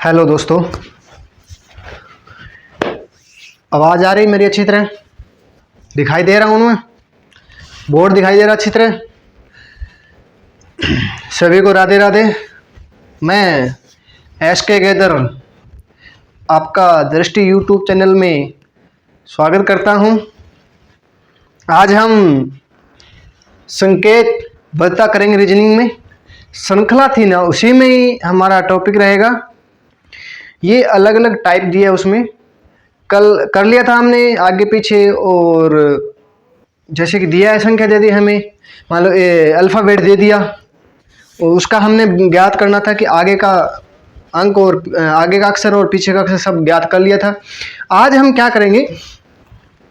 Hello दोस्तों, आवाज़ आ रही मेरी अच्छी तरह? दिखाई दे रहा हूँ मैं? बोर्ड दिखाई दे रहा अच्छी तरह? सभी को राधे राधे। मैं SK गैदर आपका दृष्टि यूट्यूब चैनल में स्वागत करता हूँ। आज हम संकेत बदता करेंगे रीजनिंग में। श्रृंखला थी ना, उसी में ही हमारा टॉपिक रहेगा। ये अलग अलग टाइप दिया उसमें, कल कर लिया था हमने आगे पीछे, और जैसे कि दिया है संख्या दे दी हमें, मान लो अल्फ़ाबेट दे दिया, और उसका हमने ज्ञात करना था कि आगे का अंक और आगे का अक्षर और पीछे का अक्षर सब ज्ञात कर लिया था। आज हम क्या करेंगे,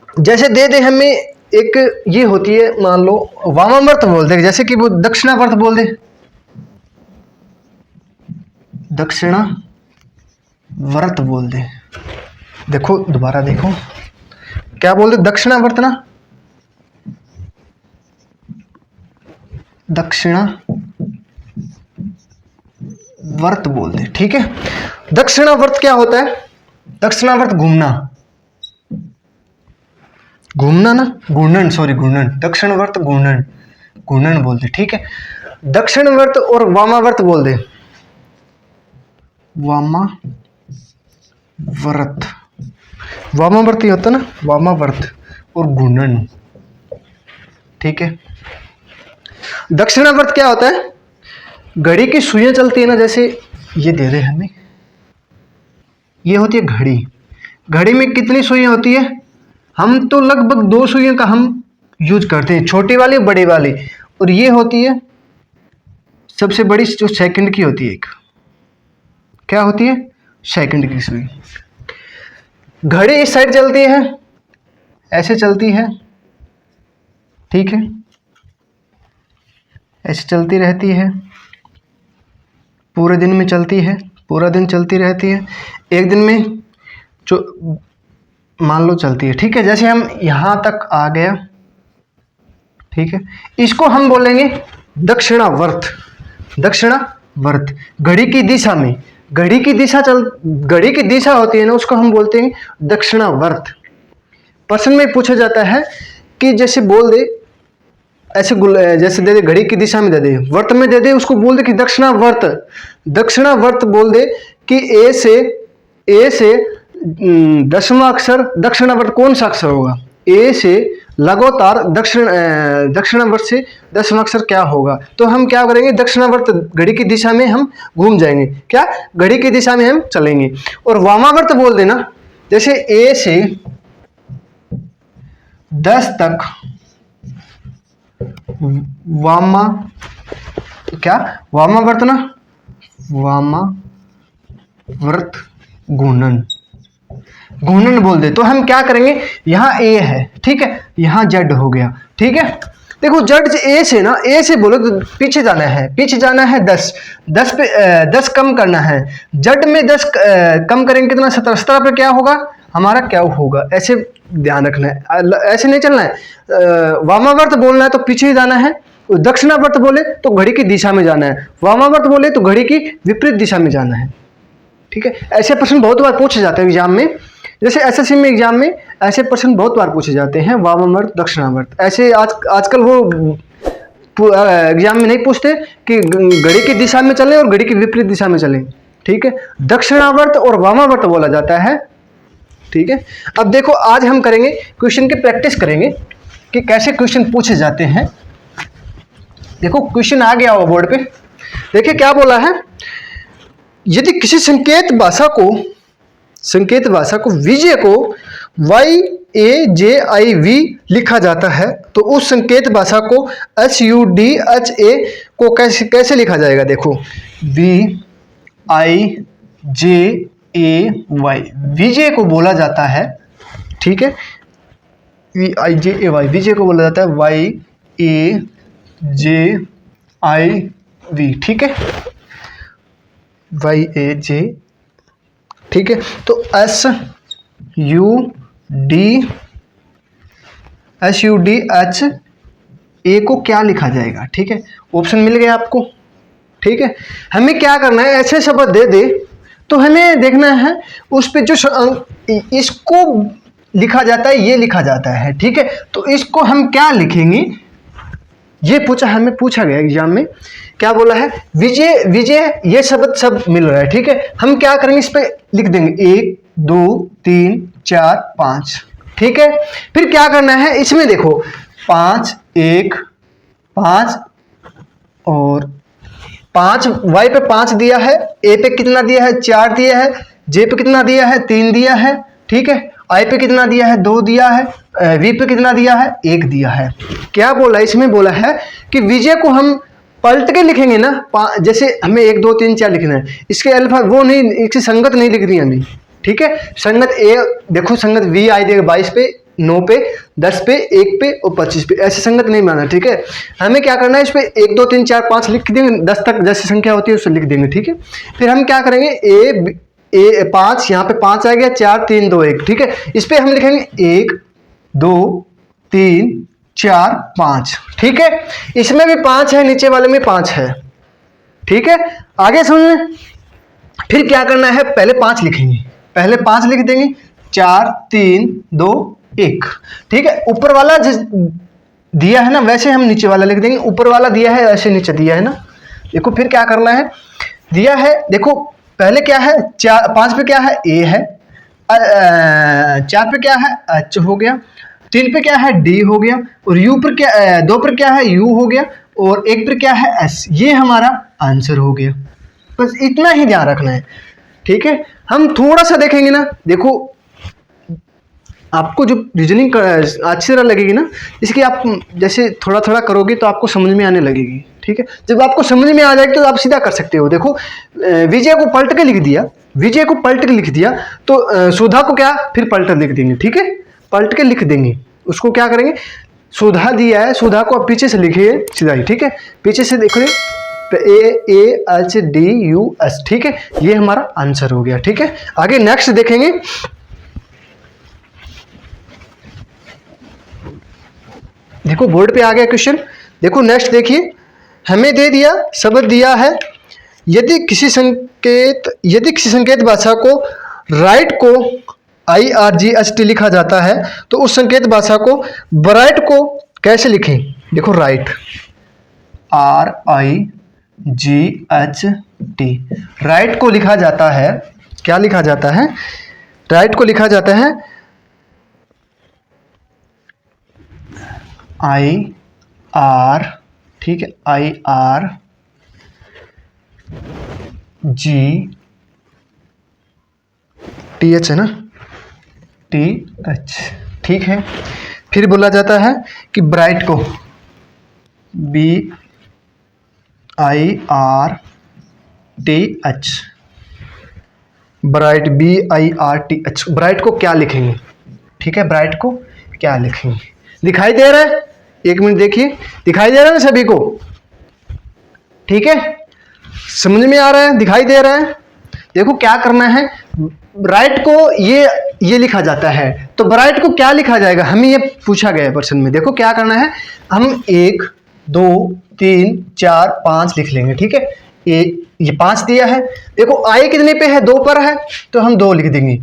जैसे दे दे हमें एक ये होती है, मान लो वामावर्त बोल दे, जैसे कि वो दक्षिणावर्त बोल दे, दक्षिणावर्त बोल दे। देखो दोबारा देखो, क्या बोल दे? दक्षिणावर्त ना, दक्षिणावर्त बोल दे, ठीक है। दक्षिणावर्त क्या होता है? दक्षिणावर्त घूमना, घूमना ना, घूर्णन, सॉरी घूर्णन, दक्षिणावर्त घूर्णन, घूर्णन बोल दे, ठीक है। दक्षिणावर्त और वामावर्त बोल दे, वामावर्त, वामावर्त ही होता ना, वामावर्त और घूर्णन, ठीक है। दक्षिणावर्त क्या होता है? घड़ी की सुइयां चलती है ना, जैसे ये दे दे हमें, ये होती है घड़ी। घड़ी में कितनी सुइयां होती है? हम तो लगभग 2 सुइयों का हम यूज करते हैं, छोटी वाली बड़ी वाली, और ये होती है सबसे बड़ी जो सेकंड की होती है। एक क्या होती है? सेकंड की सुई। घड़ी इस साइड चलती है, ऐसे चलती है, ठीक है, ऐसे चलती रहती है, पूरे दिन में चलती है, पूरा दिन चलती रहती है, एक दिन में जो मान लो चलती है, ठीक है। जैसे हम यहाँ तक आ गया, ठीक है, इसको हम बोलेंगे दक्षिणावर्त। दक्षिणावर्त घड़ी की दिशा में, घड़ी की दिशा होती है ना, उसको हम बोलते हैं दक्षिणावर्त। प्रश्न में पूछा जाता है कि जैसे बोल दे ऐसे, जैसे दे दे घड़ी की दिशा में दे दे, वर्त में दे दे, उसको बोल दे कि दक्षिणावर्त। दक्षिणावर्त बोल दे कि ए से 10वां अक्षर दक्षिणावर्त कौन सा अक्षर होगा? ए से लगातार दक्षिणावर्त से 10वां अक्षर क्या होगा? तो हम क्या करेंगे, दक्षिणावर्त घड़ी की दिशा में हम घूम जाएंगे, क्या घड़ी की दिशा में हम चलेंगे। और वामावर्त बोल देना, जैसे ए से 10 तक वामावर्त ना, वामावर्त घूर्णन, घूर्णन बोल दे। तो हम क्या करेंगे, यहाँ ए है, ठीक है, यहाँ जेड हो गया, ठीक है। देखो जेड ए से ना, ए से बोलो तो पीछे जाना है, पीछे जाना है 10 पे 10 कम करना है। जेड में 10 कम करेंगे कितना? 17 पे क्या होगा हमारा? क्या होगा? ऐसे ध्यान रखना है, ऐसे नहीं चलना है। वामावर्त बोलना है तो पीछे ही जाना है, दक्षिणावर्त बोले तो घड़ी की दिशा में जाना है, वामावर्त बोले तो घड़ी की विपरीत दिशा में जाना है, ठीक है। ऐसे प्रश्न बहुत बार पूछे जाते हैं एग्जाम में, जैसे SSC में एग्जाम में ऐसे प्रश्न बहुत बार पूछे जाते हैं, वामावर्त दक्षिणावर्त। ऐसे आजकल वो एग्जाम में नहीं पूछते कि घड़ी की दिशा में चले और घड़ी की विपरीत दिशा में चले, ठीक है। दक्षिणावर्त और वामावर्त बोला जाता है, ठीक है। अब देखो आज हम करेंगे क्वेश्चन की प्रैक्टिस करेंगे कि कैसे क्वेश्चन पूछे जाते हैं। देखो क्वेश्चन आ गया हो बोर्ड पे, देखिए क्या बोला है। यदि किसी संकेत भाषा को विजय को YAJIV लिखा जाता है, तो उस संकेत भाषा को SUDHA को कैसे लिखा जाएगा? देखो VIJAY, विजय को बोला जाता है, ठीक है, VIJAY, विजय को बोला जाता है YAJIV, ठीक है, YAJ, ठीक है। तो SUDHA को क्या लिखा जाएगा? ठीक है, ऑप्शन मिल गया आपको, ठीक है। हमें क्या करना है, ऐसे शब्द दे दे तो हमें देखना है उस पे जो इसको लिखा जाता है, ये लिखा जाता है, ठीक है। तो इसको हम क्या लिखेंगे, ये हमें पूछा गया एग्जाम में, क्या बोला है, विजय विजय, ये शब्द सब मिल रहा है, ठीक है। हम क्या करेंगे, इस पे लिख देंगे 1 2 3 4 5, ठीक है। फिर क्या करना है, इसमें देखो 5 1 5 और 5, वाई पे 5 दिया है, ए पे कितना दिया है 4 दिया है, जे पे कितना दिया है 3 दिया है, ठीक है। आई पे कितना दिया है 2 दिया है, वी पे कितना दिया है 1 दिया है। क्या बोला इसमें, बोला है कि विजय को हम पलट के लिखेंगे ना, जैसे हमें 1 2 3 4 लिखना है, इसके अल्फा वो नहीं, इसकी संगत नहीं लिख रही हमें, ठीक है। संगत ए देखो, संगत वी आई देगा 22 पे, 9 पे, 10 पे, 1 पे और 25 पे, ऐसे संगत नहीं माना, ठीक है। हमें क्या करना है, इस पे 1 2 3 4 5 लिख देंगे, 10 तक जैसी संख्या होती है उससे लिख देंगे, ठीक है। फिर हम क्या करेंगे, ए 5, यहाँ पे 5 आ गया, 4 3 2 1, ठीक है। इस पे हम लिखेंगे 1 2 3 4 5, ठीक है। इसमें भी 5 है, नीचे वाले में 5 है, ठीक है। आगे समझ। फिर क्या करना है, पहले 5 लिखेंगे, पहले 5 लिख देंगे, 4 3 2 1, ठीक है। ऊपर वाला जिस दिया है ना वैसे हम नीचे वाला लिख देंगे, ऊपर वाला दिया है ऐसे नीचे दिया है ना। देखो फिर क्या करना है, दिया है देखो पहले क्या है, 5 पे क्या है ए है, 4 पे क्या है एच हो गया, 3 पे क्या है डी हो गया, और यू पर क्या 2 पर क्या है यू हो गया, और 1 पर क्या है एस। ये हमारा आंसर हो गया। बस इतना ही ध्यान रखना है, ठीक है। हम थोड़ा सा देखेंगे ना, देखो आपको जो रीजनिंग अच्छी तरह लगेगी ना, इसकी आप जैसे थोड़ा थोड़ा करोगे तो आपको समझ में आने लगेगी, ठीक है। जब आपको समझ में आ जाएगी तो आप सीधा कर सकते हो। देखो विजय को पलट के लिख दिया, विजय को पलट के लिख दिया, तो सुधा को क्या फिर पलट लिख देंगे, ठीक है। पलट के लिख देंगे, उसको क्या करेंगे, सुधा दिया है, सुधा को आप पीछे से लिखिए सीधा ही, ठीक है। पीछे से देखिए AHDUS, ठीक है। ये हमारा आंसर हो गया, ठीक है। आगे नेक्स्ट देखेंगे, देखो बोर्ड पे आ गया क्वेश्चन। देखो नेक्स्ट देखिए, हमें दे दिया शब्द दिया है, यदि किसी संकेत भाषा को राइट को IRGHT लिखा जाता है तो उस संकेत भाषा को ब्राइट को कैसे लिखें। देखो राइट RIGHT, राइट को लिखा जाता है, क्या लिखा जाता है, राइट को लिखा जाता है IR, ठीक है, IRGTH है ना, TH, ठीक है। फिर बोला जाता है कि ब्राइट को BIRTH, ब्राइट BIRTH, ब्राइट को क्या लिखेंगे, ठीक है। ब्राइट को क्या लिखेंगे, दिखाई दे रहा है, एक मिनट देखिए, दिखाई दे रहा है ना सभी को, ठीक है, समझ में आ रहा है, दिखाई दे रहा है। देखो क्या करना है, राइट को ये लिखा जाता है, तो ब्राइट को क्या लिखा जाएगा, हमें ये पूछा गया है प्रश्न में। देखो क्या करना है, हम 1 2 3 4 5 लिख लेंगे, ठीक है। ये 5 दिया है, देखो आई कितने पे है 2 पर है, तो हम 2 लिख देंगे,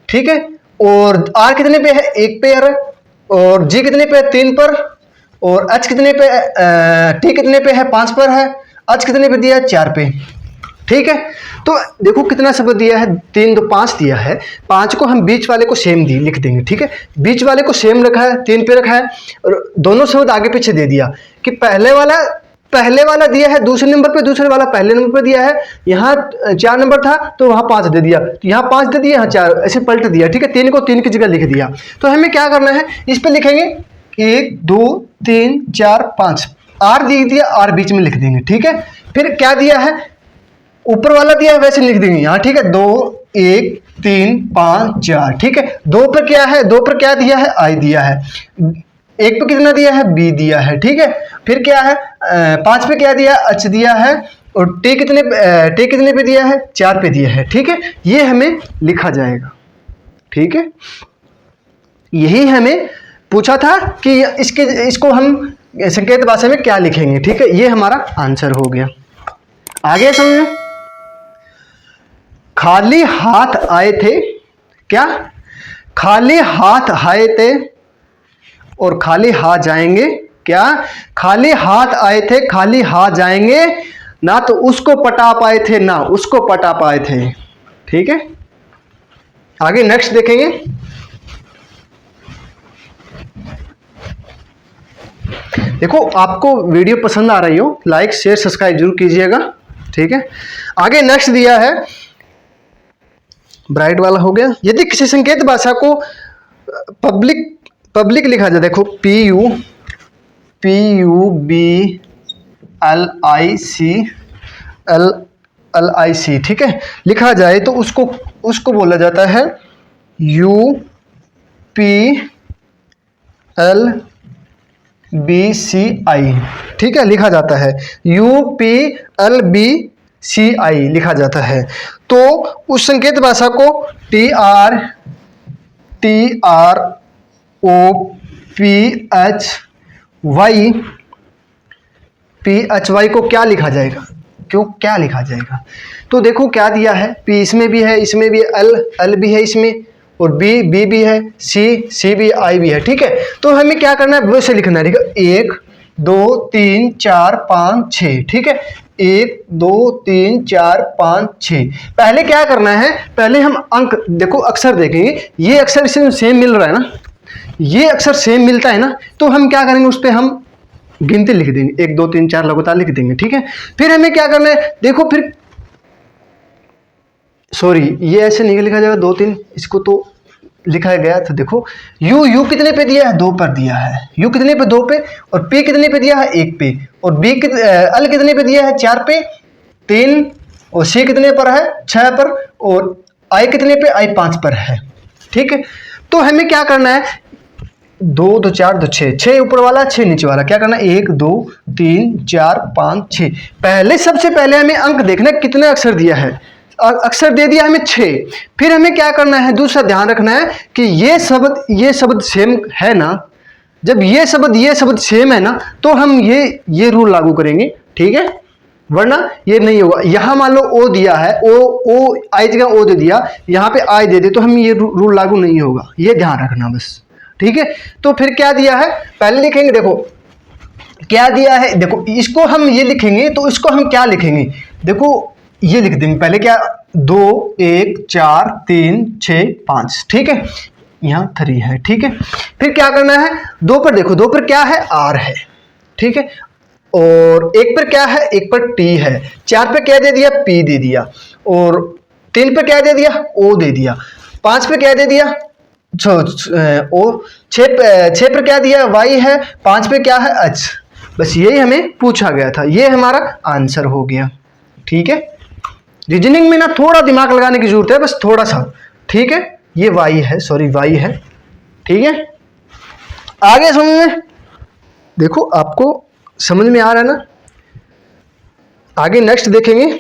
ठीक है। और आर कितने पे है 1 पे है, और जी कितने पे है 3 पर, और एच कितने पे टी कितने पे है 5 पर है, एच कितने पे दिया है 4 पे, ठीक है। तो देखो कितना शब्द दिया है, 3 2 5 दिया है, 5 को हम बीच वाले को सेम लिख देंगे, ठीक है। बीच वाले को सेम रखा है, 3 पे रखा है, और दोनों शब्द आगे पीछे दे दिया कि पहले वाला दिया है दूसरे नंबर पे, दूसरे वाला पहले नंबर पे दिया है। यहाँ 4 नंबर था तो वहाँ 5 दे दिया, तो यहाँ 5 दे दिया, यहाँ 4, ऐसे पलट दिया, ठीक है। 3 को 3 की जगह लिख दिया। तो हमें क्या करना है, इस पे लिखेंगे 1 2 3 4 5, आर दे दिया, आर बीच में लिख देंगे, ठीक है। फिर क्या दिया है, ऊपर वाला दिया है वैसे लिख देंगे यहाँ, ठीक है। 2 1 3 5 4, ठीक है। 2 पर क्या है, 2 पर क्या दिया है, आई दिया है। 1 पे कितना दिया है, बी दिया है, ठीक है। फिर क्या है, 5 पे क्या दिया, एच दिया है, और टी कितने पे दिया है, 4 पे दिया है, ठीक है। ये हमें लिखा जाएगा, ठीक है। यही हमें पूछा था कि इसको हम संकेत भाषा में क्या लिखेंगे, ठीक है। ये हमारा आंसर हो गया। आगे समझो, खाली हाथ आए थे, क्या खाली हाथ आए थे और खाली हाथ जाएंगे, क्या खाली हाथ आए थे खाली हाथ जाएंगे, ना तो उसको पटा पाए थे ना उसको पटा पाए थे। ठीक है, आगे नेक्स्ट देखेंगे। देखो आपको वीडियो पसंद आ रही हो, लाइक शेयर सब्सक्राइब जरूर कीजिएगा। ठीक है, आगे नेक्स्ट दिया है, ब्राइट वाला हो गया। यदि किसी संकेत भाषा को पब्लिक लिखा जाए, देखो PUBLIC ठीक है, लिखा जाए तो उसको बोला जाता है UPLBCI। ठीक है, लिखा जाता है UPLBCI लिखा जाता है। तो उस संकेत भाषा को TROPHY को क्या लिखा जाएगा, क्या लिखा जाएगा? तो देखो क्या दिया है, P इसमें भी है, इसमें भी L भी है इसमें, और B भी है, C भी, I भी है। ठीक है, तो हमें क्या करना है, वैसे लिखना है। ठीक है, 1 2 3 4 5 6। ठीक है, 1 2 3 4 5 6। पहले क्या करना है, पहले हम अंक, देखो अक्षर देखेंगे, ये अक्षर इसमें सेम मिल रहा है ना, ये अक्षर सेम मिलता है ना, तो हम क्या करेंगे, उस पर हम गिनती लिख देंगे, 1 2 3 4 लगातार लिख देंगे। ठीक है, फिर हमें क्या करना है, देखो फिर सॉरी ये ऐसे नहीं लिखा जाएगा 2 3, इसको तो लिखा गया था। देखो यू कितने पे दिया है, 2 पर दिया है, यू कितने पे, 2 पे, और P कितने पे दिया है, 1 पे, और L कितने पे दिया है, 4 पे, 3, और C कितने पर है, 6 पर, और I कितने पे, I 5 पर है। ठीक है, तो हमें क्या करना है, 2 2 4 2 6 ऊपर वाला 6 नीचे वाला, क्या करना है, 1 2 3 4 5 6। पहले सबसे पहले हमें अंक देखना है कितने अक्षर दिया है, अक्षर दे दिया हमें 6। फिर हमें क्या करना है, दूसरा ध्यान रखना है कि ये शब्द सेम है ना, जब ये शब्द सेम है ना, तो हम ये रूल लागू करेंगे। ठीक है, वरना ये नहीं होगा। यहां मान लो ओ दिया है, ओ आई जगह ओ दे दिया, यहां पे आई दे दे, तो हम ये रूल लागू नहीं होगा, ये ध्यान रखना बस। ठीक है, तो फिर क्या दिया है, पहले लिखेंगे, देखो क्या दिया है, देखो इसको हम ये लिखेंगे, तो इसको हम क्या लिखेंगे, देखो ये लिख देंगे पहले, क्या 2 1 4 3 6 5। ठीक है, यहाँ 3 है। ठीक है, फिर क्या करना है, 2 पर देखो, 2 पर क्या है, R है। ठीक है, और 1 पर क्या है, 1 पर T है, 4 पे क्या दे दिया, P दे दिया, और 3 पे क्या दे दिया, O दे दिया, 5 पे क्या दे दिया, 6 पर क्या दिया, Y है, 5 पे क्या है, H। बस यही हमें पूछा गया था, ये हमारा आंसर हो गया। ठीक है, रीजनिंग में ना थोड़ा दिमाग लगाने की जरूरत है, बस थोड़ा सा। ठीक है, ये Y है, सॉरी Y है। ठीक है, आगे समझ में, देखो आपको समझ में आ रहा है ना। आगे नेक्स्ट देखेंगे,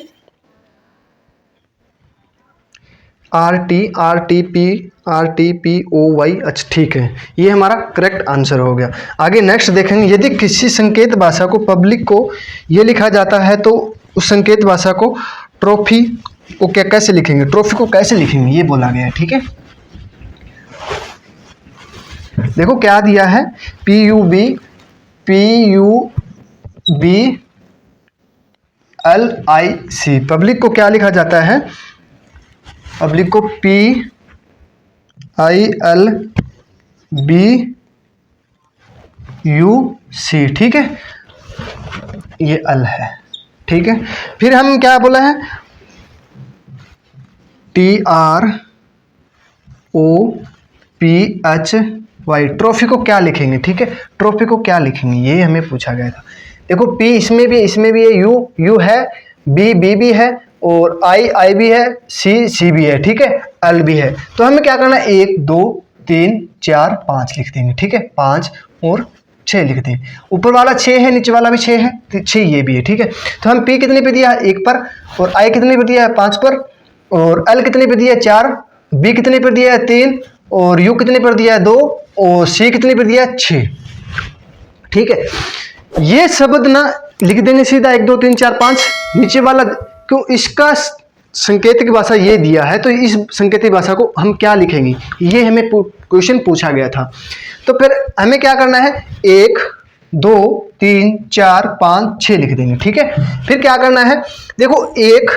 RTPOY। अच्छा ठीक है, ये हमारा करेक्ट आंसर हो गया। आगे नेक्स्ट देखेंगे, यदि किसी संकेत भाषा को पब्लिक को ये लिखा जाता है, तो उस संकेत भाषा को ट्रॉफी को कैसे लिखेंगे, ट्रॉफी को कैसे लिखेंगे, ये बोला गया है। ठीक है, देखो क्या दिया है, PUBLIC। पब्लिक को क्या लिखा जाता है, पब्लिक को PILBUC। ठीक है, ये L है। ठीक है, फिर हम क्या बोला है, TROPHY। ट्रॉफी को क्या लिखेंगे, ठीक है, ट्रॉफी को क्या लिखेंगे, ये हमें पूछा गया था। देखो P इसमें भी है, U है, B भी है, और I भी है, C भी है। ठीक है, L भी है। तो हमें क्या करना है, 1 2 3 4 5 लिख देंगे। ठीक है, 5 और 6 लिख दें, ऊपर वाला 6 है, नीचे वाला भी 6 है, तो 6 ये भी है। ठीक है, तो हम P कितने पे दिया है, 1 पर, और I कितने पे दिया है, 5 पर, और L कितने पे दिया है, 4, B कितने पर दिया है, 3, और U कितने पर दिया है, 2, और C कितने पर दिया है, 6। ठीक है, ये शब्द ना लिख देंगे सीधा 1 2 3 4 5, नीचे वाला क्यों, इसका संकेतिक भाषा ये दिया है, तो इस संकेतिक भाषा को हम क्या लिखेंगे, ये हमें क्वेश्चन पूछा गया था। तो फिर हमें क्या करना है, 1 2 3 4 5 6 लिख देंगे, ठीक है। फिर क्या करना है, देखो 1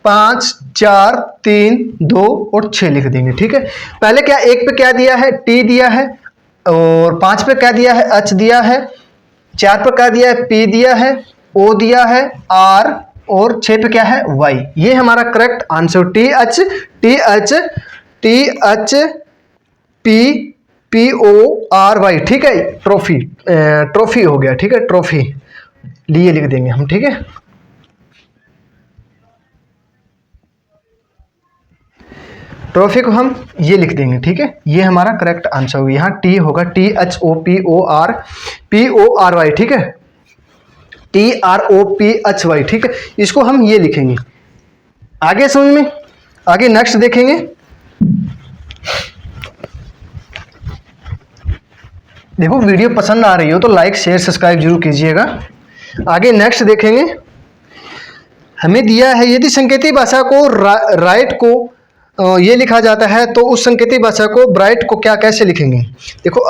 5 4 3 2 और 6 लिख देंगे, ठीक है। पहले क्या 1 पे क्या दिया है, टी दिया है, और 5 पे क्या दिया है, एच दिया है, 4 पर क्या दिया है, पी दिया है, ओ दिया है, आर, और 6 पे क्या है, वाई। ये हमारा correct answer, T H P P O R Y, ठीक है। ट्रॉफी हो गया, ठीक है, ट्रॉफी लिए लिख देंगे हम, ठीक है। ट्रॉफी को हम ये लिख देंगे, ठीक है। ये हमारा करेक्ट आंसर होगा। यहाँ टी होगा THOPORWAY, ठीक है, TROPHY, ठीक है। इसको हम ये लिखेंगे। आगे समझ में, आगे नेक्स्ट देखेंगे। देखो वीडियो पसंद आ रही हो तो लाइक शेयर सब्सक्राइब जरूर कीजिएगा। आगे नेक्स्ट देखेंगे। हमें दिया है यदि संकेती भाषा को राइट को ये लिखा जाता है तो उस संकेती भाषा को ब्राइट को क्या कैसे लिखेंगे। देखो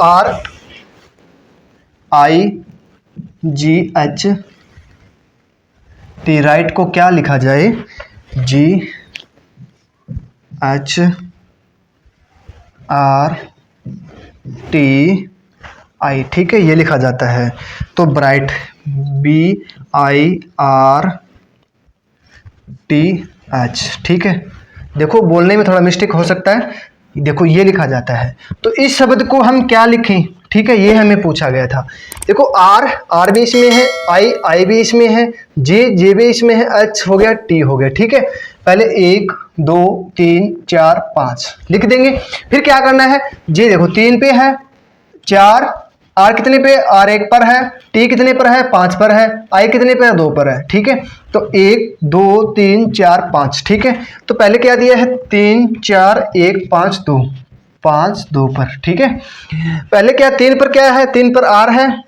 RIGHT, राइट को क्या लिखा जाए, GHRTI, ठीक है, ये लिखा जाता है। तो ब्राइट BIRTH, ठीक है। देखो बोलने में थोड़ा मिस्टेक हो सकता है, देखो ये लिखा जाता है। तो इस शब्द को हम क्या लिखें, ठीक है, ये हमें पूछा गया था। देखो आर भी इसमें है, आई भी इसमें है, जे भी इसमें है, एच हो गया, टी हो गया, ठीक है। पहले 1 2 3 4 5 लिख देंगे। फिर क्या करना है, जे देखो 3 पे है, 4, आर कितने पे, आर 1 पर है, टी कितने पर है, 5 पर है, आई कितने पे है, 2 पर है, ठीक है। तो 1 2 3 4 5, ठीक है। तो पहले क्या दिया है, 3 4 1 5 2, 5 2 पर, ठीक है। पहले क्या 3 पर क्या है, 3 पर आर है,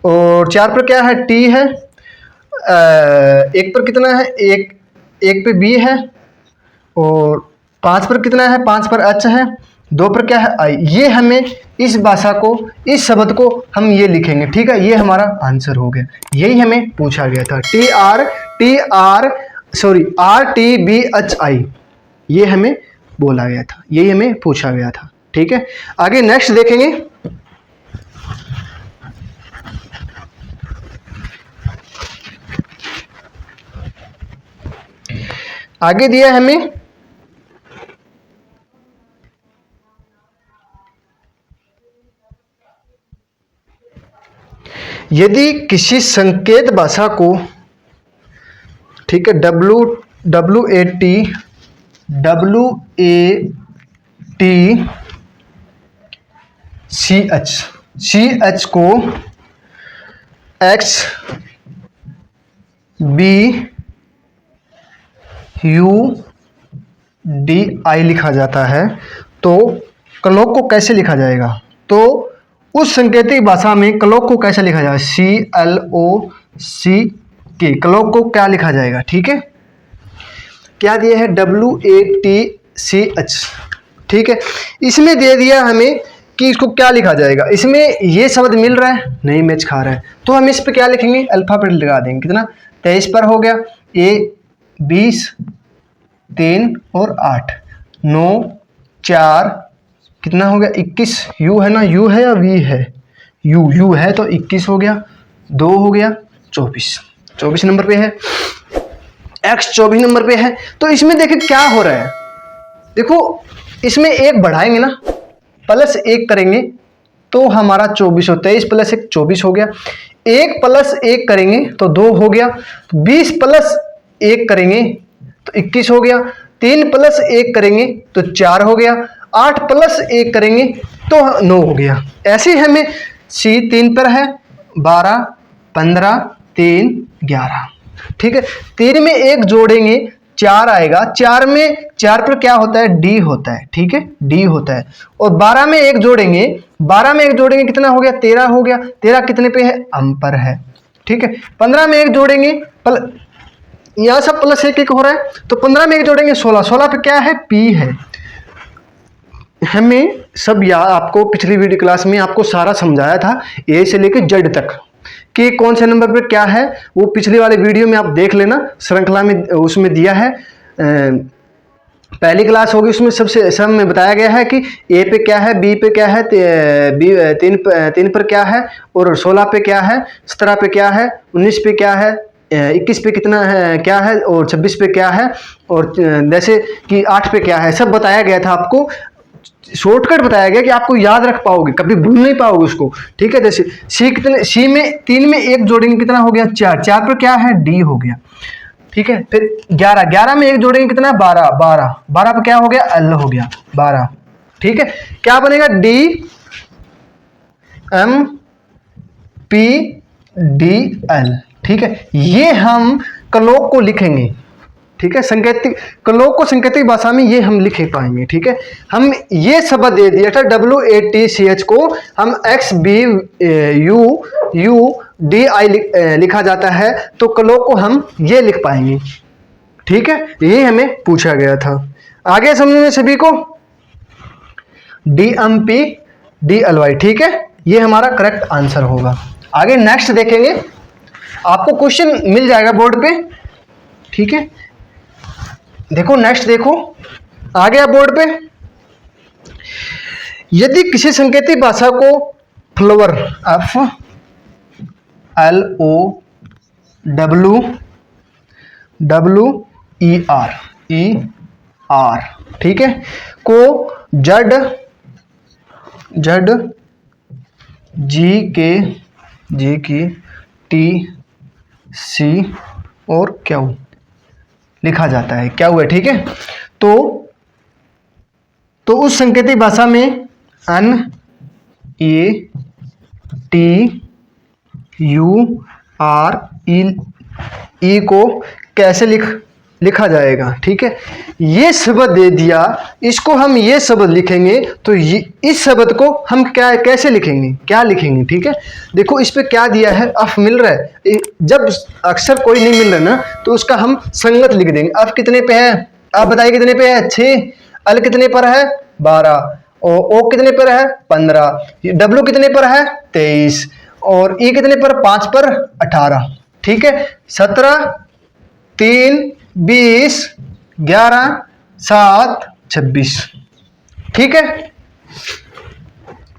और 4 पर क्या है, टी है, 1 पर कितना है, 1 पे बी है, और 5 पर कितना है, 5 पर एच है, 2 पर क्या है, आई। ये हमें इस भाषा को, इस शब्द को हम ये लिखेंगे, ठीक है। ये हमारा आंसर हो गया, यही हमें पूछा गया था। RTBHI, ये हमें बोला गया था, यही हमें पूछा गया था, ठीक है। आगे नेक्स्ट देखेंगे। आगे दिया है हमें यदि किसी संकेत भाषा को, ठीक है, WATCH को XBUDI लिखा जाता है, तो क्लॉक को कैसे लिखा जाएगा। तो उस संकेतिक भाषा में क्लॉक को कैसे लिखा जाएगा, CLOCK, क्लॉक को क्या लिखा जाएगा, ठीक है। क्या दिया है, WATCH, ठीक है। इसमें दे दिया हमें कि इसको क्या लिखा जाएगा। इसमें ये शब्द मिल रहा है, नहीं मैच खा रहा है, तो हम इस पे क्या लिखेंगे, अल्फाबेट लगा देंगे। कितना, 23 पर हो गया, A 20 3 और 8 9 4 कितना हो गया, 21। यू है ना, यू है या वी है, यू है, तो 21 हो गया, 2 हो गया, 24 नंबर पे है। X 24 नंबर पे है। तो इसमें देखिए क्या हो रहा है, देखो इसमें एक बढ़ाएंगे ना, +1 करेंगे तो हमारा 24 हो, 23 + 1 24 हो गया। 1 + 1 करेंगे तो 2 हो गया, 20 + 1 करेंगे तो 21 हो गया, 3 + 1 करेंगे तो 4 हो गया, 8 + 1 करेंगे तो 9 हो गया। ऐसे हमें C 3 पर है, 12 15 3 11, ठीक है। 3 में 1 जोड़ेंगे 4 आएगा, 4 पर क्या होता है, D होता है, ठीक है, D होता है। और 12 में 1 जोड़ेंगे, कितना हो गया, 13 हो गया। 13 कितने पे है, अम पर है, ठीक है। 15 में 1 जोड़ेंगे यहाँ सब प्लस एक एक हो रहा है, तो 15 में एक जोड़ेंगे 16, 16 पे क्या है, P है। हमें सब याद, आपको पिछली वीडियो क्लास में आपको सारा समझाया था ए से लेकर जेड तक कि कौन से नंबर पर क्या है, वो पिछली वाले वीडियो में आप देख लेना, श्रृंखला में उसमें दिया है। पहली क्लास होगी उसमें सब में बताया गया है कि ए पे क्या है, बी पे क्या है, तीन पर क्या है, और 16 पे क्या है, 17 पे क्या है, 19 पे क्या है, 21 पे कितना है क्या है, और 26 पे क्या है, और जैसे कि 8 पे क्या है, सब बताया गया था आपको। शॉर्टकट बताया गया कि आपको याद रख पाओगे, कभी भूल नहीं पाओगे उसको, ठीक है। जैसे सी में 3 में 1 जोड़ेंगे कितना हो गया, 4, 4 पर क्या है, डी हो गया, ठीक है। फिर 11, 11 में 1 जोड़ेंगे कितना, 12, 12, 12 पर क्या हो गया, एल हो गया, 12, ठीक है। क्या बनेगा, D M P D L, ठीक है। ये हम कलोक को लिखेंगे, ठीक है, संकेतिक कलोक को संकेतिक भाषा में ये हम लिख पाएंगे, ठीक है। हम ये शब्द दे दिया था WATCH को हम XBUUDI लिखा जाता है, तो कलोक को हम ये लिख पाएंगे, ठीक है। ये हमें पूछा गया था। आगे समझने सभी को, DMPDLY, ठीक है, ये हमारा करेक्ट आंसर होगा। आगे नेक्स्ट देखेंगे, आपको क्वेश्चन मिल जाएगा बोर्ड पे, ठीक है। देखो नेक्स्ट, देखो आ गया बोर्ड पे, यदि किसी संकेतिक भाषा को फ्लोवर FLOWER, ठीक है, को जड जी की टी सी और क्यू लिखा जाता है, क्या हुआ, ठीक है। तो उस संकेतिक भाषा में NATURE को कैसे लिखा जाएगा, ठीक है। ये शब्द दे दिया, इसको हम ये शब्द लिखेंगे, तो इस शब्द को हम कैसे लिखेंगे, क्या लिखेंगे, ठीक है। देखो इस पे क्या दिया है, अफ मिल रहा है, जब अक्षर कोई नहीं मिल रहा ना तो उसका हम संगत लिख देंगे। अफ कितने पे है, आप बताइए कितने पे है, 6, अल कितने पर है, 12, ओ कितने पर है, 15, डब्ल्यू कितने पर है, 23, और ई कितने पर, 5 पर 18, ठीक है। 17, 3, 20, 11, 7, 26, ठीक है।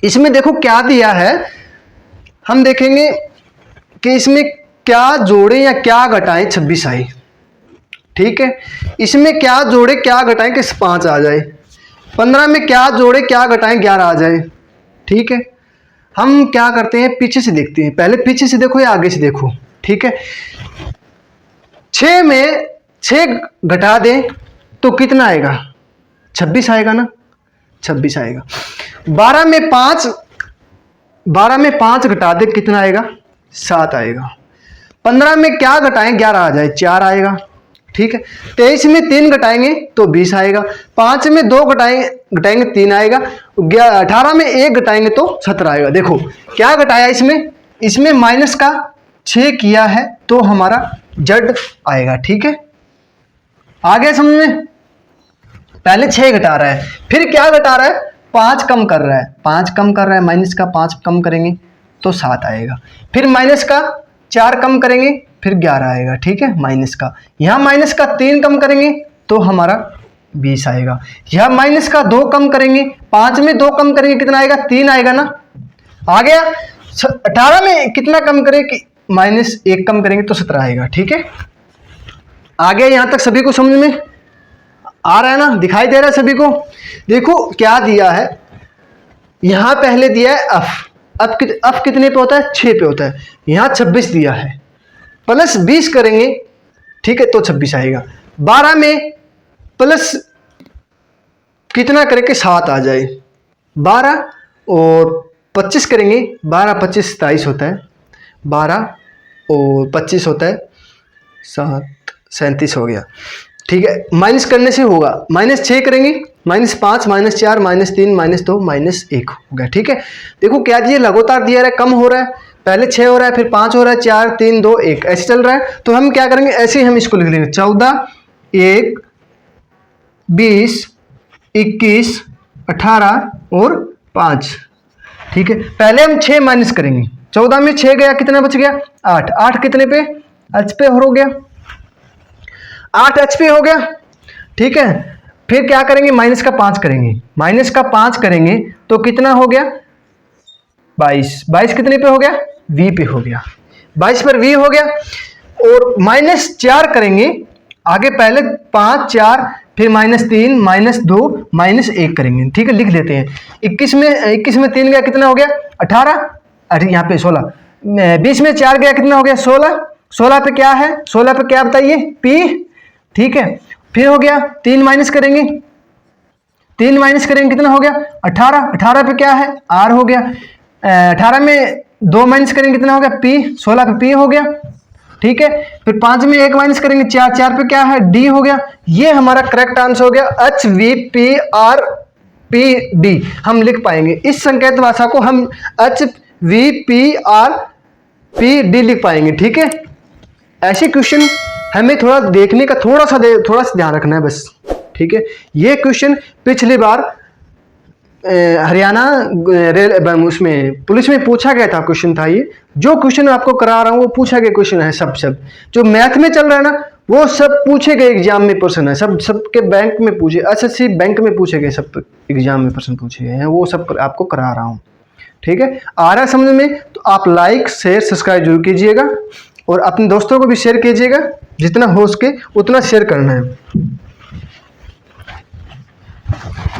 इसमें देखो क्या दिया है, हम देखेंगे कि इसमें क्या जोड़े या क्या घटाएं, 26 आई, ठीक है। इसमें क्या जोड़े क्या घटाएं कि 5 आ जाए, 15 में क्या जोड़े क्या घटाएं 11 आ जाए, ठीक है। हम क्या करते हैं, पीछे से देखते हैं, पहले पीछे से देखो या आगे से देखो, ठीक है। 6 में 6 घटा दें तो कितना आएगा, 26 आएगा ना, 26 आएगा। 12 में 5 घटा दें कितना आएगा, 7 आएगा। 15 में क्या घटाएं, 11 आ जाए, 4 आएगा, ठीक है। 23 में 3 घटाएंगे तो 20 आएगा। 5 में 2 घटाएंगे 3 आएगा। 18 में 1 घटाएंगे तो 17 आएगा। देखो क्या घटाया, इसमें माइनस का 6 किया है तो हमारा जड आएगा, ठीक है। आगे समझ में, पहले 6 घटा रहा है, फिर क्या घटा रहा है, 5 कम कर रहा है, 5 कम कर रहा है, माइनस का 5 कम करेंगे तो 7 आएगा। फिर माइनस का 4 कम करेंगे फिर 11 आएगा, ठीक है, माइनस का। यहाँ माइनस का 3 कम करेंगे तो हमारा 20 आएगा। यहाँ माइनस का 2 कम करेंगे, 5 में 2 कम करेंगे कितना आएगा, 3 आएगा ना, आ गया। 18 में कितना कम करें कि माइनस 1 कम करेंगे तो 17 आएगा, ठीक है। आगे यहाँ तक सभी को समझ में आ रहा है ना, दिखाई दे रहा है सभी को। देखो क्या दिया है, यहां पहले दिया है अफ कितने पे होता है, 6 पे होता है। यहां 26 दिया है, प्लस 20 करेंगे, ठीक है, तो 26 आएगा। 12 में प्लस कितना करें कि 7 आ जाए, 12 और 25 करेंगे, 12 25 27 होता है, 12 और 25 होता है 7 37 हो गया, ठीक है। माइनस करने से होगा, माइनस 6 करेंगे, minus 5 minus 4 minus 3 minus 2 minus 1 हो गया, ठीक है। देखो क्या दिया, लगातार दिया रहा है, कम हो रहा है। पहले 6 हो रहा है, फिर 5 हो रहा है, 4 3 2 1 ऐसे चल रहा है। तो हम क्या करेंगे, ऐसे ही हम इसको लिख लेंगे 14 1 20 21 18 और 5। ठीक है, पहले हम 6 माइनस करेंगे। 14 में 6 गया, कितना बच गया 8। 8 कितने पे, एच पे हो गया, 8 एच पे हो गया। ठीक है, फिर क्या करेंगे, माइनस का 5 करेंगे। माइनस का 5 करेंगे तो कितना हो गया 22। 22 कितने पे हो गया, वी पे हो गया, 22 पर वी हो गया। और माइनस 4 करेंगे आगे, पहले 5 4 फिर -3 -2 -1 करेंगे। ठीक है, लिख देते हैं। 21 में 3 गया, कितना हो गया 18। अरे यहाँ पे 16, 20 में 4 गया, कितना हो गया 16। 16 पे क्या है, 16 पे क्या बताइए, पी। ठीक है, फिर हो गया 3 माइनस करेंगे, 3 माइनस करेंगे कितना हो गया 18। 18 पे क्या है, आर हो गया। 18 में 2 माइनस करेंगे, कितना हो गया पी। 16 पे पी हो गया। ठीक है, फिर 5 में 1 माइनस करेंगे, 4 4 पे क्या है, डी हो गया। ये हमारा करेक्ट आंसर हो गया, H V P R P D. हम लिख पाएंगे इस संकेत भाषा को, हम H V P R P D लिख पाएंगे। ठीक है, ऐसे क्वेश्चन हमें थोड़ा देखने का थोड़ा सा ध्यान रखना है बस। ठीक है, ये क्वेश्चन पिछली बार हरियाणा रेल उसमें पुलिस में पूछा गया था, क्वेश्चन था ये। जो क्वेश्चन आपको करा रहा हूँ वो पूछा गया क्वेश्चन है। सब जो मैथ में चल रहा है ना, वो सब पूछे गए एग्जाम में प्रश्न है। सबके बैंक में पूछे, एसएससी बैंक में पूछे गए, सब एग्जाम में प्रश्न पूछे गए हैं, वो सब आपको करा रहा हूँ। ठीक है, आ रहा है समझ में, तो आप लाइक शेयर सब्सक्राइब जरूर कीजिएगा और अपने दोस्तों को भी शेयर कीजिएगा, जितना हो सके उतना शेयर करना है।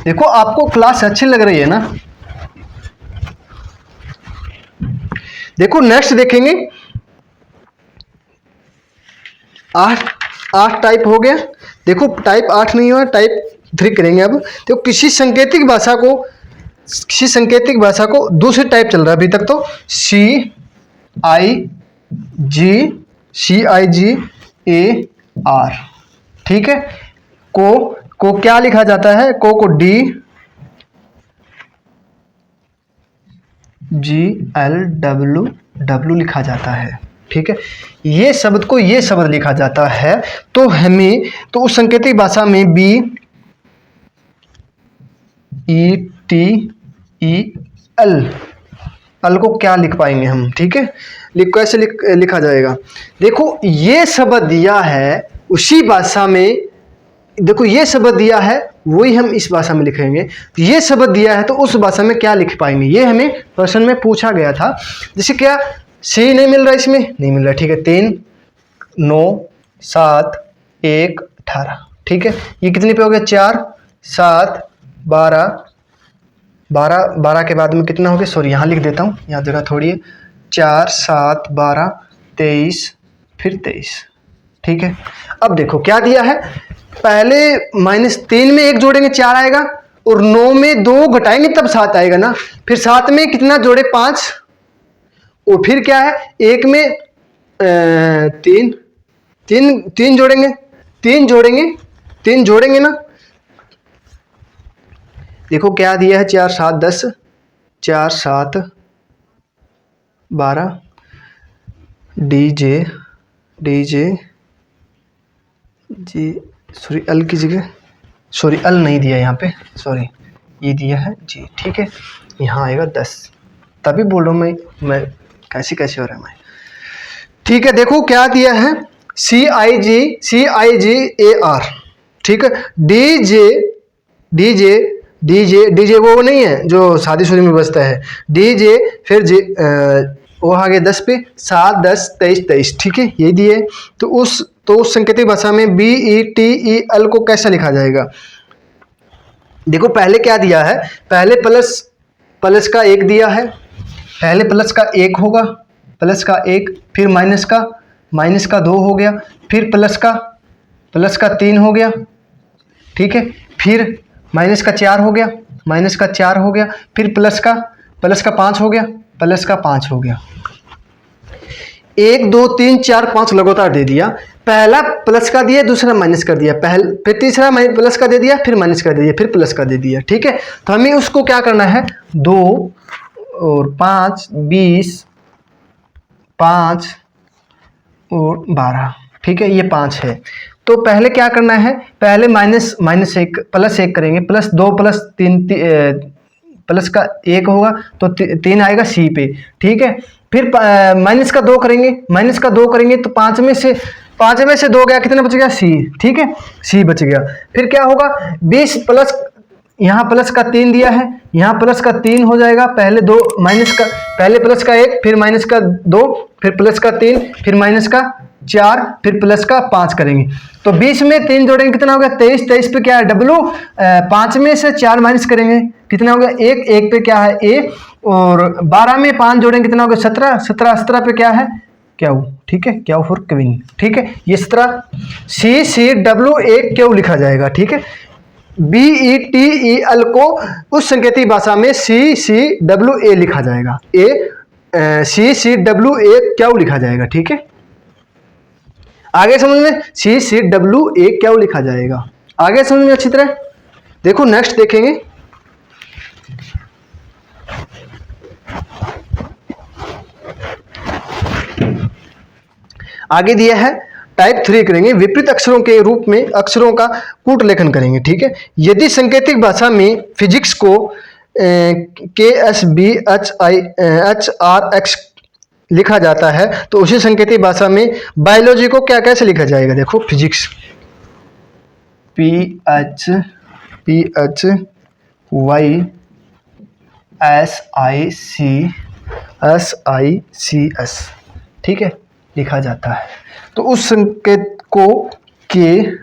देखो आपको क्लास अच्छी लग रही है ना। देखो नेक्स्ट देखेंगे, 8 टाइप हो गया। देखो टाइप 8 नहीं हुआ, टाइप 3 करेंगे अब। तो किसी सांकेतिक भाषा को दूसरे टाइप चल रहा है अभी तक तो, सी आई जी ए आर। ठीक है, को क्या लिखा जाता है, को डी जी एल डब्ल्यू लिखा जाता है। ठीक है, ये शब्द को ये शब्द लिखा जाता है। तो हमें तो उस सांकेतिक भाषा में B E T E L को क्या लिख पाएंगे हम। ठीक है, कैसे लिखा जाएगा। देखो ये शब्द दिया है उसी भाषा में, देखो ये शब्द दिया है वही हम इस भाषा में लिखेंगे। ये शब्द दिया है तो उस भाषा में क्या लिख पाएंगे, ये हमें प्रश्न में पूछा गया था। जैसे क्या सी नहीं मिल रहा, इसमें नहीं मिल रहा। ठीक है, 3 9 7 1 18। ठीक है, ये कितने पे हो गया 4 7 12 12 के बाद में कितना हो गया, सॉरी यहाँ लिख देता हूँ, यहाँ जगह थोड़ी है। 4 7 12 23 फिर 23। ठीक है, अब देखो क्या दिया है, पहले -3 में 1 जोड़ेंगे 4 आएगा, और 9 में 2 घटाएंगे तब 7 आएगा ना। फिर 7 में कितना जोड़े 5, और फिर क्या है 1 में 3 जोड़ेंगे ना। देखो क्या दिया है, 4 7 10 4 7 12 डीजे जी, सॉरी अल की जगह, सॉरी अल नहीं दिया यहाँ पे, सॉरी ये दिया है जी। ठीक है, यहाँ आएगा 10, तभी बोल रहा हूँ मैं कैसे हो रहा है मैं। ठीक है, देखो क्या दिया है, सी आई जी ए आर। ठीक है, डीजे वो नहीं है जो शादीशुदी में बजता है, डीजे फिर वो आगे 10 पे 7 10 23 23। ठीक है, ये दिए। तो उस सांकेतिक भाषा में B E T E L को कैसा लिखा जाएगा। देखो पहले क्या दिया है, पहले प्लस का 1 दिया है, पहले प्लस का 1 होगा, प्लस का 1, फिर माइनस का 2 हो गया, फिर प्लस का 3 हो गया। ठीक है, फिर माइनस का 4 हो गया, फिर प्लस का 5 हो गया, 1 2 3 4 5 लगातार दे दिया। पहला प्लस का दिया, दूसरा माइनस कर दिया, फिर तीसरा प्लस का दे दिया, फिर माइनस का दे दिया, फिर प्लस का दे दिया। ठीक है, तो हमें उसको क्या करना है, 2 और 5 20 5 और 12, ठीक है, ये 5 है। तो पहले क्या करना है, पहले -1 +1 करेंगे, +2 +3 प्लस का 1 होगा तो 3 आएगा सी पे, ठीक है। फिर -2 करेंगे, -2 करेंगे तो 5 में से 2 गया, कितना बच गया, सी, ठीक है, सी बच गया। फिर क्या होगा, 20 प्लस, यहाँ प्लस का 3 दिया है, यहाँ प्लस का 3 हो जाएगा, पहले प्लस का 1, फिर माइनस का 2, फिर प्लस का 3, फिर माइनस का 4, फिर प्लस का 5 करेंगे। तो 20 में 3 जोड़ेंगे, कितना हो गया, 23, 23 पे क्या है, W, 5 में से 4 माइनस करेंगे, कितना हो गया, 1, 1 पे क्या है, A, और 12 में 5 जोड़ेंगे, कितना हो गया, 17, 17 पे क्या है, क्यू, ठीक है, क्यू फॉर क्वीन, ठीक है। इस तरह CCWA क्यू लिखा जाएगा, ठीक है। BETEL को उस संकेतीय भाषा में CCWA लिखा जाएगा, CCWA क्यू लिखा जाएगा, ठीक है। आगे समझ में, CCWA क्यू लिखा जाएगा, आगे समझ में अच्छी तरह। देखो नेक्स्ट देखेंगे, आगे दिया है टाइप 3 करेंगे, विपरीत अक्षरों के रूप में अक्षरों का कूट लेखन करेंगे, ठीक है। यदि सांकेतिक भाषा में फिजिक्स को KSBHIHRX लिखा जाता है तो उसी सांकेतिक भाषा में बायोलॉजी को क्या कैसे लिखा जाएगा, देखो फिजिक्स PHYSICS, ठीक है, लिखा जाता है। तो उस संकेत को KSBHRX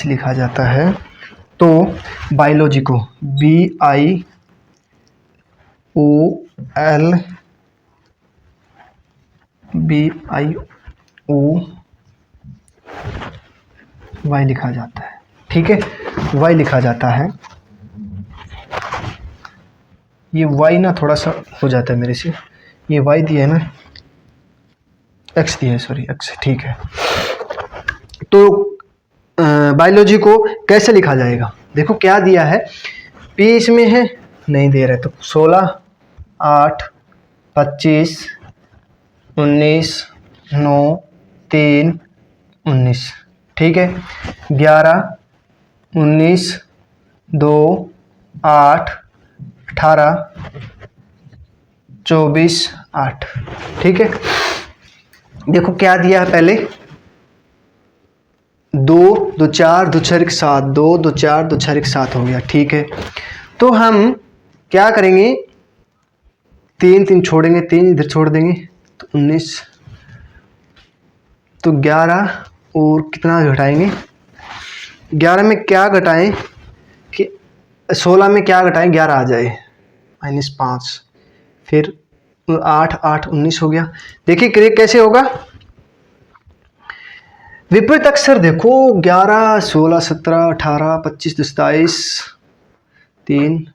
लिखा जाता है। तो बायोलॉजी को BIOY लिखा जाता है, ठीक है, Y लिखा जाता है। ये Y ना थोड़ा सा हो जाता है मेरे से, ये Y दिया है ना, X दिया है, सॉरी X, ठीक है। तो बायोलॉजी को कैसे लिखा जाएगा, देखो क्या दिया है, P इसमें है, नहीं दे रहा है, तो 16, 8, 25, 19, 9, 3, 19, ठीक है, 11, 19, 2, 8, 18, 24, 8, ठीक है। देखो क्या दिया है, पहले 2, 2, 4, 2, 6, 7, 2, 2, 4, 2, 6, 7 हो गया, ठीक है। तो हम क्या करेंगे, 3, 3 छोड़ेंगे, 3 इधर छोड़ देंगे, तो 19, तो 11 और कितना घटाएंगे, 11 में क्या घटाएं कि 16 में क्या घटाएं, 11 आ जाए, -5, फिर 8, 8, 19 हो गया। देखिए कैसे होगा, विपरीत अक्षर देखो, 11, 16, 17, 18, 25, 27, 3,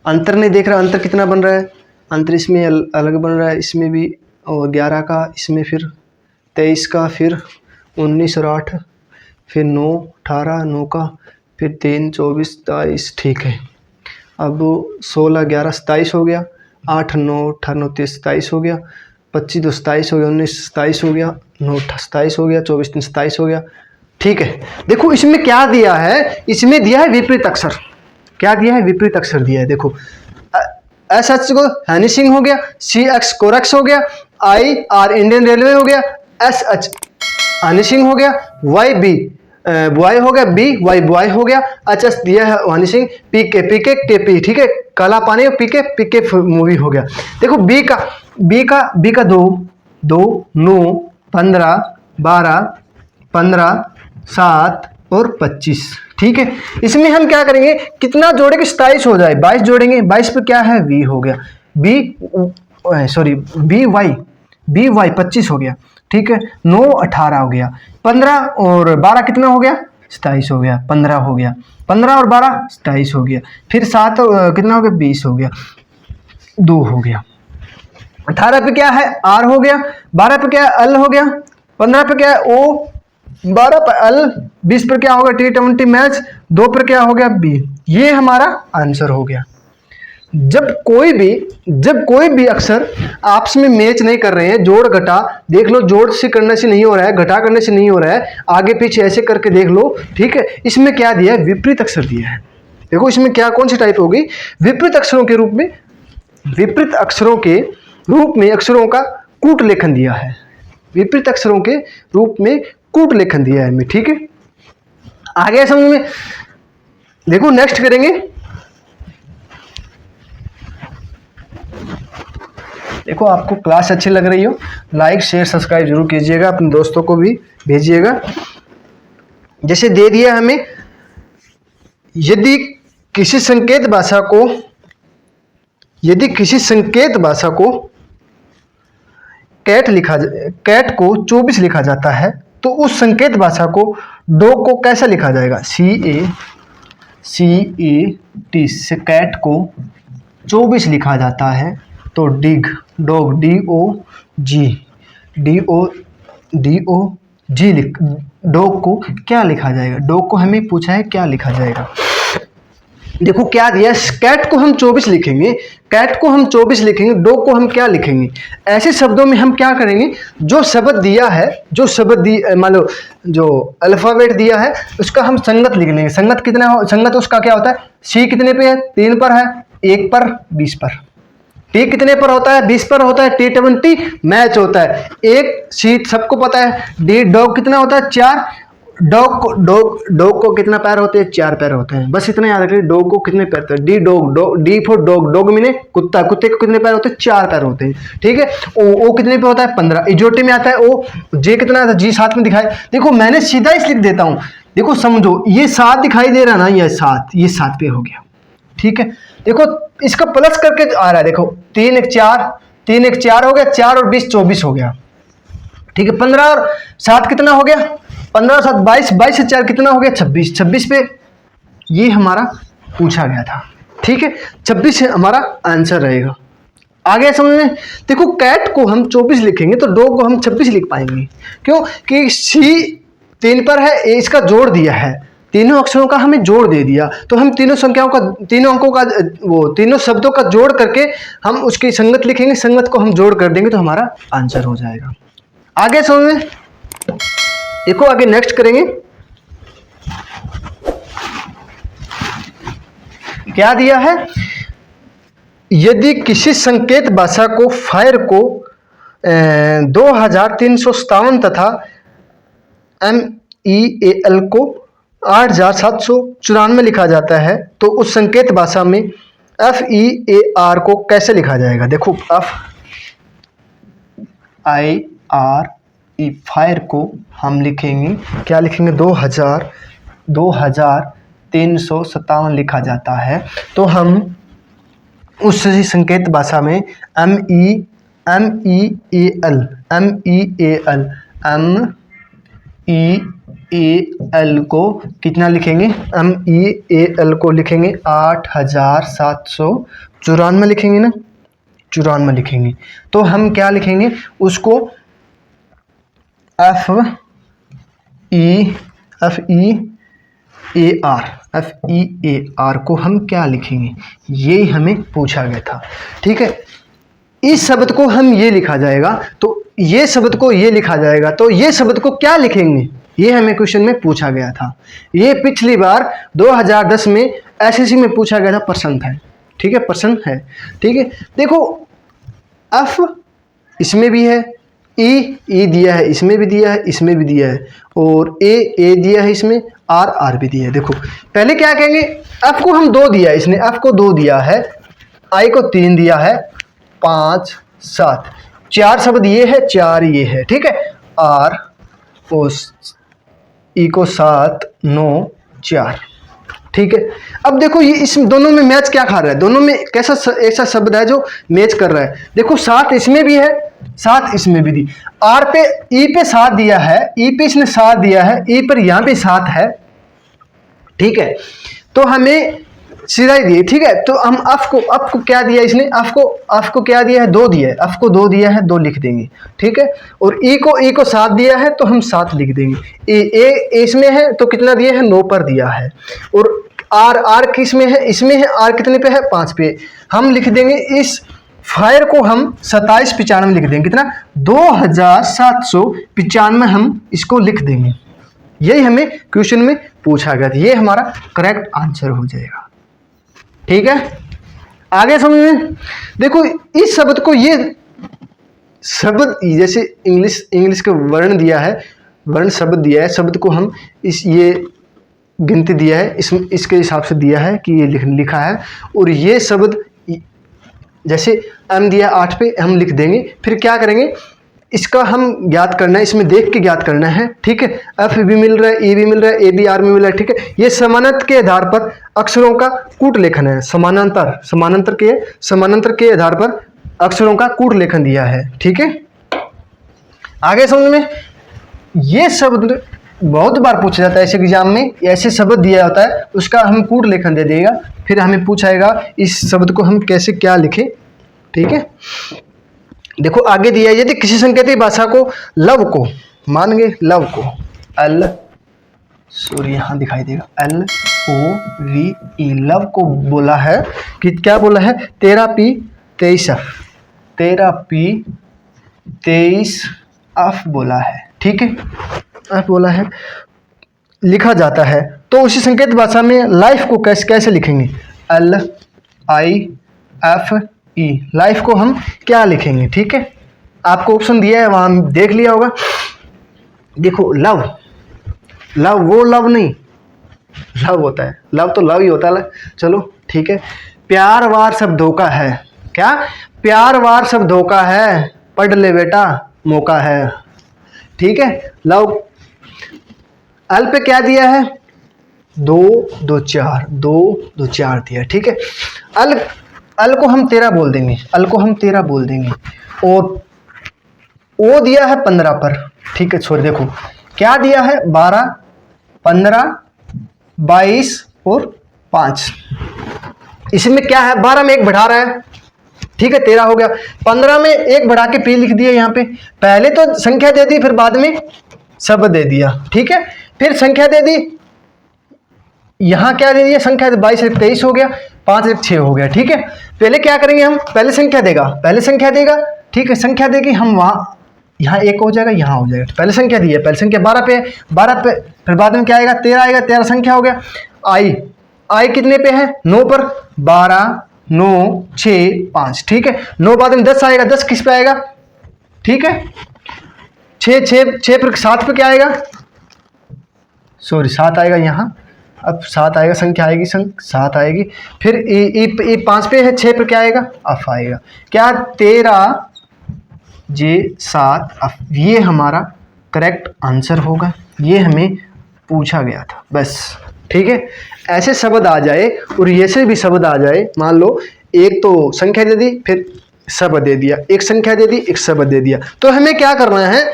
अंतर नहीं देख रहा, अंतर कितना बन रहा है, अंतर इसमें अलग बन रहा है, इसमें भी, और 11 का इसमें, फिर 23 का, फिर 19 और 8, फिर 9, 18, 9 का, फिर 3, 24, 27, ठीक है। अब 16, 11, 27 हो गया, 8, 9, 18, 23, 27 हो गया, 25, 2, 27 हो गया, 19, 27 हो गया, 9, 27 हो गया, 24, 3, 27 हो गया, ठीक है। देखो इसमें क्या दिया है, इसमें दिया है विपरीत अक्षर, क्या दिया है, विपरीत अक्षर दिया है। देखो SH को हैनिसिंग हो गया, CX कोरेक्स हो गया, IR इंडियन रेलवे हो गया, SH हैनिसिंग हो गया, YB बॉय हो गया, BY बॉय हो गया, HS दिया है हैनिसिंग, PK KP, ठीक है, काला पानी, PK मूवी हो गया। देखो B का 2, 9, 15, 12, 15, 7 और 25, ठीक है। इसमें हम क्या करेंगे, कितना जोड़ेंगे, 27 हो जाए, 22 जोड़ेंगे, 22 पे क्या है, V हो गया, BY 25 हो गया, ठीक है, 9, 18 हो गया, 15 और 12 कितना हो गया, 27 हो गया, 15 हो गया, 15 और 12 27 हो गया, फिर 7 कितना हो गया, 20 हो गया, 2 हो गया, 18 पे क्या है, R हो गया, 12 पे क्या है, L हो गया, 15 पे क्या है, O, 12 पे L, 20 पर क्या होगा T20 मैच, 2 पर क्या हो गया B। ये हमारा आंसर हो गया। जब कोई भी अक्षर आपस में मैच नहीं कर रहे हैं, जोड़ घटा देख लो, जोड़ से करने से नहीं हो रहा है, घटा करने से नहीं हो रहा है, आगे पीछे ऐसे करके देख लो, ठीक है। इसमें क्या दिया है, विपरीत अक्षर दिया है। देखो इसमें क्या कौन सी टाइप होगी, विपरीत अक्षरों के रूप में, विपरीत अक्षरों के रूप में अक्षरों का कूट लेखन दिया है, विपरीत अक्षरों के रूप में कूट लेखन दिया है हमें, ठीक है। आगे समझ में। देखो नेक्स्ट करेंगे, देखो आपको क्लास अच्छी लग रही हो, लाइक शेयर सब्सक्राइब जरूर कीजिएगा, अपने दोस्तों को भी भेजिएगा। जैसे दे दिया हमें, यदि किसी संकेत भाषा को कैट को 24 लिखा जाता है, तो उस संकेत भाषा को डॉग को कैसा लिखा जाएगा, CAT से कैट को 24 लिखा जाता है, तो डॉग DOG डॉग को क्या लिखा जाएगा, डॉग को हमें पूछा है क्या लिखा जाएगा। देखो क्या दिया, कैट को हम 24 लिखेंगे, डॉग को हम क्या लिखेंगे। ऐसे शब्दों में हम क्या करेंगे, जो शब्द दिया है, मान लो जो अल्फाबेट दिया है उसका हम संगत लिख लेंगे। संगत उसका क्या होता है, C कितने पे है, 3 पर है, 1 पर 20 पर। T कितने पर होता है, 20 पर होता है, T20 मैच होता है। 1 C सबको पता है। D डॉग कितना होता है, 4। डॉग को कितना पैर होते हैं, 4 पैर होते हैं। बस इतना याद रखिए, डॉग को कितने पैर होते हैं, D फॉर डॉग मीने कुत्ता को कितने पैर होते हैं, 4 पैर होते हैं, ठीक है। ओ कितने पे होता है, 15। इजोटी में आता है O। J कितना आता है, G 7 में दिखाए। देखो मैंने सीधा इस लिख देता हूं, देखो समझो, ये 7 दिखाई दे रहा ना, ये 7 पे हो गया, ठीक है। देखो इसका प्लस करके आ रहा है, देखो 3 1 4 हो गया, 4 और 20 24 हो गया, ठीक है। 15 और 7 कितना हो गया, 15 और 7 22, 22 से 4 कितना हो गया, 26, 26 पे ये हमारा पूछा गया था, ठीक है। 26 से हमारा आंसर रहेगा। आगे समझ में। देखो कैट को हम 24 लिखेंगे तो डॉग को हम 26 लिख पाएंगे, क्यों कि C 3 पर है, इसका जोड़ दिया है, तीनों अक्षरों का हमें जोड़ दे दिया, तो हम तीनों अंकों का तीनों शब्दों का जोड़ करके हम उसकी संगत लिखेंगे, संगत को हम जोड़ कर देंगे तो हमारा आंसर हो जाएगा। आगे समझ में। देखो आगे नेक्स्ट करेंगे, क्या दिया है, यदि किसी संकेत भाषा को फायर को 2357 तथा MEAL को 8794 लिखा जाता है, तो उस संकेत भाषा में FEAR को कैसे लिखा जाएगा। देखो FIRE फायर को हम लिखेंगे, क्या लिखेंगे, 2357 लिखा जाता है, तो हम उस संकेत भाषा में MEAL को कितना लिखेंगे, MEAL को लिखेंगे 8794 लिखेंगे ना, 94 लिखेंगे, तो हम क्या लिखेंगे उसको FEAR को हम क्या लिखेंगे, ये हमें पूछा गया था, ठीक है। इस शब्द को हम ये लिखा जाएगा, तो ये शब्द को ये लिखा जाएगा, तो ये शब्द को क्या लिखेंगे, ये हमें क्वेश्चन में पूछा गया था। ये पिछली बार 2010 में SSC में पूछा गया था, प्रश्न था, ठीक है, प्रश्न है, ठीक है। देखो F इसमें भी है, E दिया है, इसमें भी दिया है, इसमें भी दिया है, और A दिया है, इसमें R भी दिया है। देखो पहले क्या कहेंगे, F को हम 2 दिया है, इसने F को 2 दिया है, I को 3 दिया है, 5 7 4 शब्द ये है, 4 ये है, ठीक है। R और E को 7 9 4, ठीक है। अब देखो ये इस दोनों में मैच क्या खा रहा है, दोनों में कैसा ऐसा शब्द है जो मैच कर रहा है। देखो 7 इसमें भी है, 7 इसमें भी दी, R पे E पे 7 दिया है, E पे इसने 7 दिया है, E पर यहाँ पे 7 है, ठीक है। तो हमें सीधा ही दिए, ठीक है। तो हम अफ को क्या दिया इसने, अफ को क्या दिया है, 2 दिया है, अफ को 2 दिया है, 2 लिख देंगे, ठीक है। और ई को 7 दिया है तो हम 7 लिख देंगे। ए इसमें है तो कितना दिया है, 9 पर दिया है। और आर किस में है, इसमें है, आर कितने पे है, 5 पे। हम लिख देंगे इस फायर को हम 2795 लिख देंगे, कितना 2795 हम इसको लिख देंगे। यही हमें क्वेश्चन में पूछा गया था, ये हमारा करेक्ट आंसर हो जाएगा, ठीक है। आगे समझ में देखो, इस शब्द को, ये शब्द जैसे इंग्लिश का वर्ण दिया है, वर्ण शब्द दिया है, शब्द को हम ये गिनती दिया है, इसके हिसाब से दिया है कि ये लिखा है। और ये शब्द जैसे एम दिया 8 पे, हम लिख देंगे। फिर क्या करेंगे, इसका हम ज्ञात करना है, इसमें देख के ज्ञात करना है, ठीक है। एफ भी मिल रहा है, ए भी मिल रहा है, ए भी आर में मिल रहा है, ठीक है। ये समानांतर के आधार पर अक्षरों का कूट लेखन है, समानांतर के आधार पर अक्षरों का कूट लेखन दिया है, ठीक है। आगे समझ में, ये शब्द बहुत बार पूछा जाता है ऐसे एग्जाम में, ऐसे शब्द दिया होता है, उसका हम कूट लेखन दे देगा, फिर हमें पूछाएगा इस शब्द को हम कैसे क्या लिखें, ठीक है। देखो आगे दिया है, यदि किसी संकेतिक भाषा को लव को मान गए, लव को यहाँ दिखाई देगा LOVE, लव को बोला है कि क्या बोला है, 13P23F बोला है, ठीक है, F बोला है, लिखा जाता है। तो उसी संकेत भाषा में लाइफ को कैसे लिखेंगे, LIFE, लाइफ को हम क्या लिखेंगे, ठीक है। आपको ऑप्शन दिया है, वहां देख लिया होगा। देखो लव वो लव नहीं, लव होता है, लव तो लव ही होता है, चलो ठीक है। प्यार वार शब्दों का है, क्या प्यार वार शब्दों का है, पढ़ ले बेटा मौका है, ठीक है। लव एल पे क्या दिया है, 2 2 4 दिया, ठीक है। अल को हम 13 बोल देंगे, और ओ दिया है 15 पर, ठीक है। छोड़ देखो क्या दिया है, 12 15 22 और 5, इसमें क्या है, 12 में 1 बढ़ा रहा है, ठीक है, 13 हो गया। 15 में 1 बढ़ा के पी लिख दिया, यहाँ पे पहले तो संख्या दे दी, फिर बाद में शब्द दे दिया, ठीक है। फिर संख्या दे दी, यहाँ क्या दे दिया, संख्या 22 से 23 हो गया, 5 से 6 हो गया, ठीक है। पहले क्या करेंगे हम, पहले संख्या देगा, ठीक है, संख्या देगी हम, वहाँ यहाँ 1 हो जाएगा, यहाँ हो जाएगा। पहले संख्या दी है, पहले संख्या 12 पे, फिर बाद में क्या आएगा, 13 आएगा, 13 संख्या हो गया। आई कितने पे है, 9 पर, 12 9 6 5, ठीक है। 9 बाद में 10 आएगा, 10 किस पे आएगा, ठीक है। 6 पर 7 पे क्या आएगा, 7 आएगा यहाँ, अब 7 आएगा, संख्या आएगी 7 आएगी। फिर ए 5 पे है, 6 पे क्या आएगा, अफ आएगा, क्या 13 J 7 अफ, ये हमारा करेक्ट आंसर होगा, ये हमें पूछा गया था, बस, ठीक है। ऐसे शब्द आ जाए और ऐसे भी शब्द आ जाए, मान लो एक तो संख्या दे दी, फिर शब्द दे दिया, एक संख्या दे दी, एक शब्द दे दिया, तो हमें क्या करना है,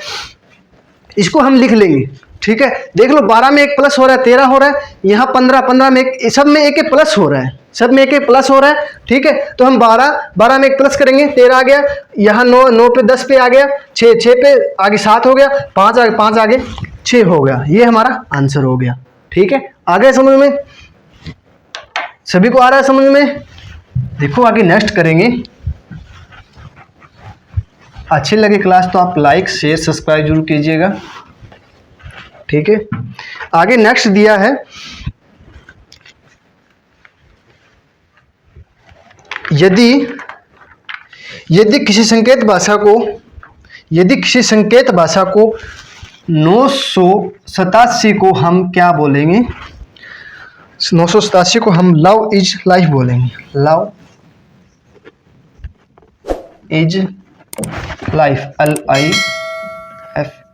इसको हम लिख लेंगे, ठीक है। देख लो 12 में 1 प्लस हो रहा है, 13 हो रहा है, यहाँ 15 में 1, सब में 1 प्लस हो रहा है, ठीक है। तो हम 12 में 1 प्लस करेंगे, 13 आ गया, यहाँ 9 पे 10 पे आ गया, 6 पे आगे 7 हो गया, 5 आगे 6 हो गया, ये हमारा आंसर हो गया, ठीक है। आगे समझ में, सभी को आ रहा है समझ में। देखो आगे नेक्स्ट करेंगे, अच्छी लगे क्लास तो आप लाइक शेयर सब्सक्राइब जरूर कीजिएगा, ठीक है। आगे नेक्स्ट दिया है, यदि किसी संकेत भाषा को 987 को हम क्या बोलेंगे, 987 को हम लव इज लाइफ बोलेंगे, love is life, LIFE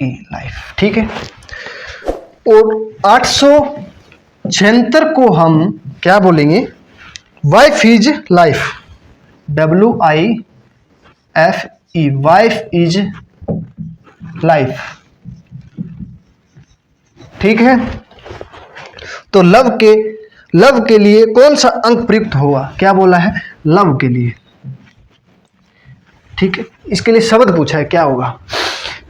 life, ठीक है। और 876 को हम क्या बोलेंगे, wife is life, WIFE, wife is life, ठीक है। तो लव के लव के लिए कौन सा अंक प्रयुक्त होगा? क्या बोला है? लव के लिए। ठीक है, इसके लिए शब्द पूछा है, क्या होगा?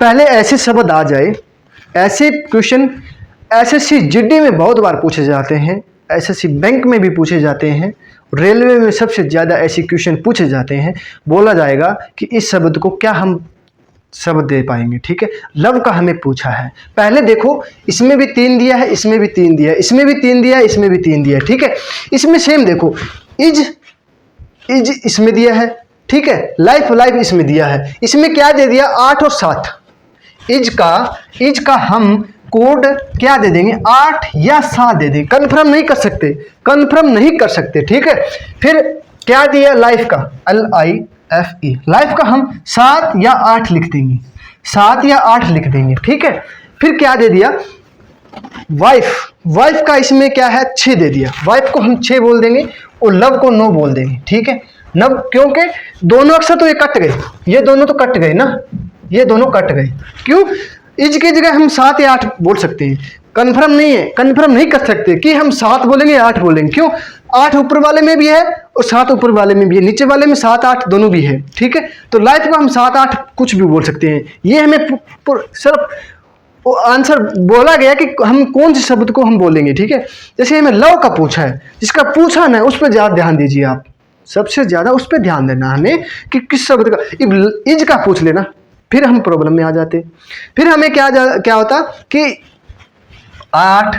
पहले ऐसे शब्द आ जाए, ऐसे क्वेश्चन एसएससी जीडी में बहुत बार पूछे जाते हैं, एसएससी बैंक में भी पूछे जाते हैं, रेलवे में सबसे ज़्यादा ऐसे क्वेश्चन पूछे जाते हैं। बोला जाएगा कि इस शब्द को क्या हम शब्द दे पाएंगे। ठीक है, लव का हमें पूछा है। पहले देखो, इसमें भी 3 दिया है, इसमें भी 3 दिया है, इसमें भी 3 दिया है, इसमें भी 3 दिया है। ठीक है, इसमें सेम देखो, इज इसमें दिया है। ठीक है, लाइफ इसमें दिया है। इसमें क्या दे दिया? 8 और 7। इज का हम कोड क्या दे देंगे? 8 या 7 दे देंगे। कंफर्म नहीं कर सकते। ठीक है, फिर क्या दिया? लाइफ का LIFE, लाइफ का हम 7 या 8 लिख देंगे। ठीक है, फिर क्या दे दिया? वाइफ का इसमें क्या है? 6 दे दिया। वाइफ को हम 6 बोल देंगे और लव को 9 बोल देंगे। ठीक है, नव, क्योंकि दोनों अक्षर तो ये कट गए, ये दोनों तो कट गए ना, ये दोनों कट गए। क्यों? इज की जगह हम 7 या 8 बोल सकते हैं। कंफर्म नहीं कर सकते कि हम 7 बोलेंगे या 8 बोलेंगे। क्यों? 8 ऊपर वाले में भी है और 7 ऊपर वाले में भी है, नीचे वाले में 7 8 दोनों भी है। ठीक है, तो लाइफ को हम 7 8 कुछ भी बोल सकते हैं। ये हमें सिर्फ आंसर बोला गया कि हम कौन से शब्द को हम बोलेंगे। ठीक है, जैसे हमें लव का पूछा है, जिसका पूछा ना उस पर ज़्यादा ध्यान दीजिए आप, सबसे ज़्यादा उस पर ध्यान देना हमें कि किस शब्द का। इज का पूछ लेना, फिर हम प्रॉब्लम में आ जाते। फिर हमें क्या होता कि 8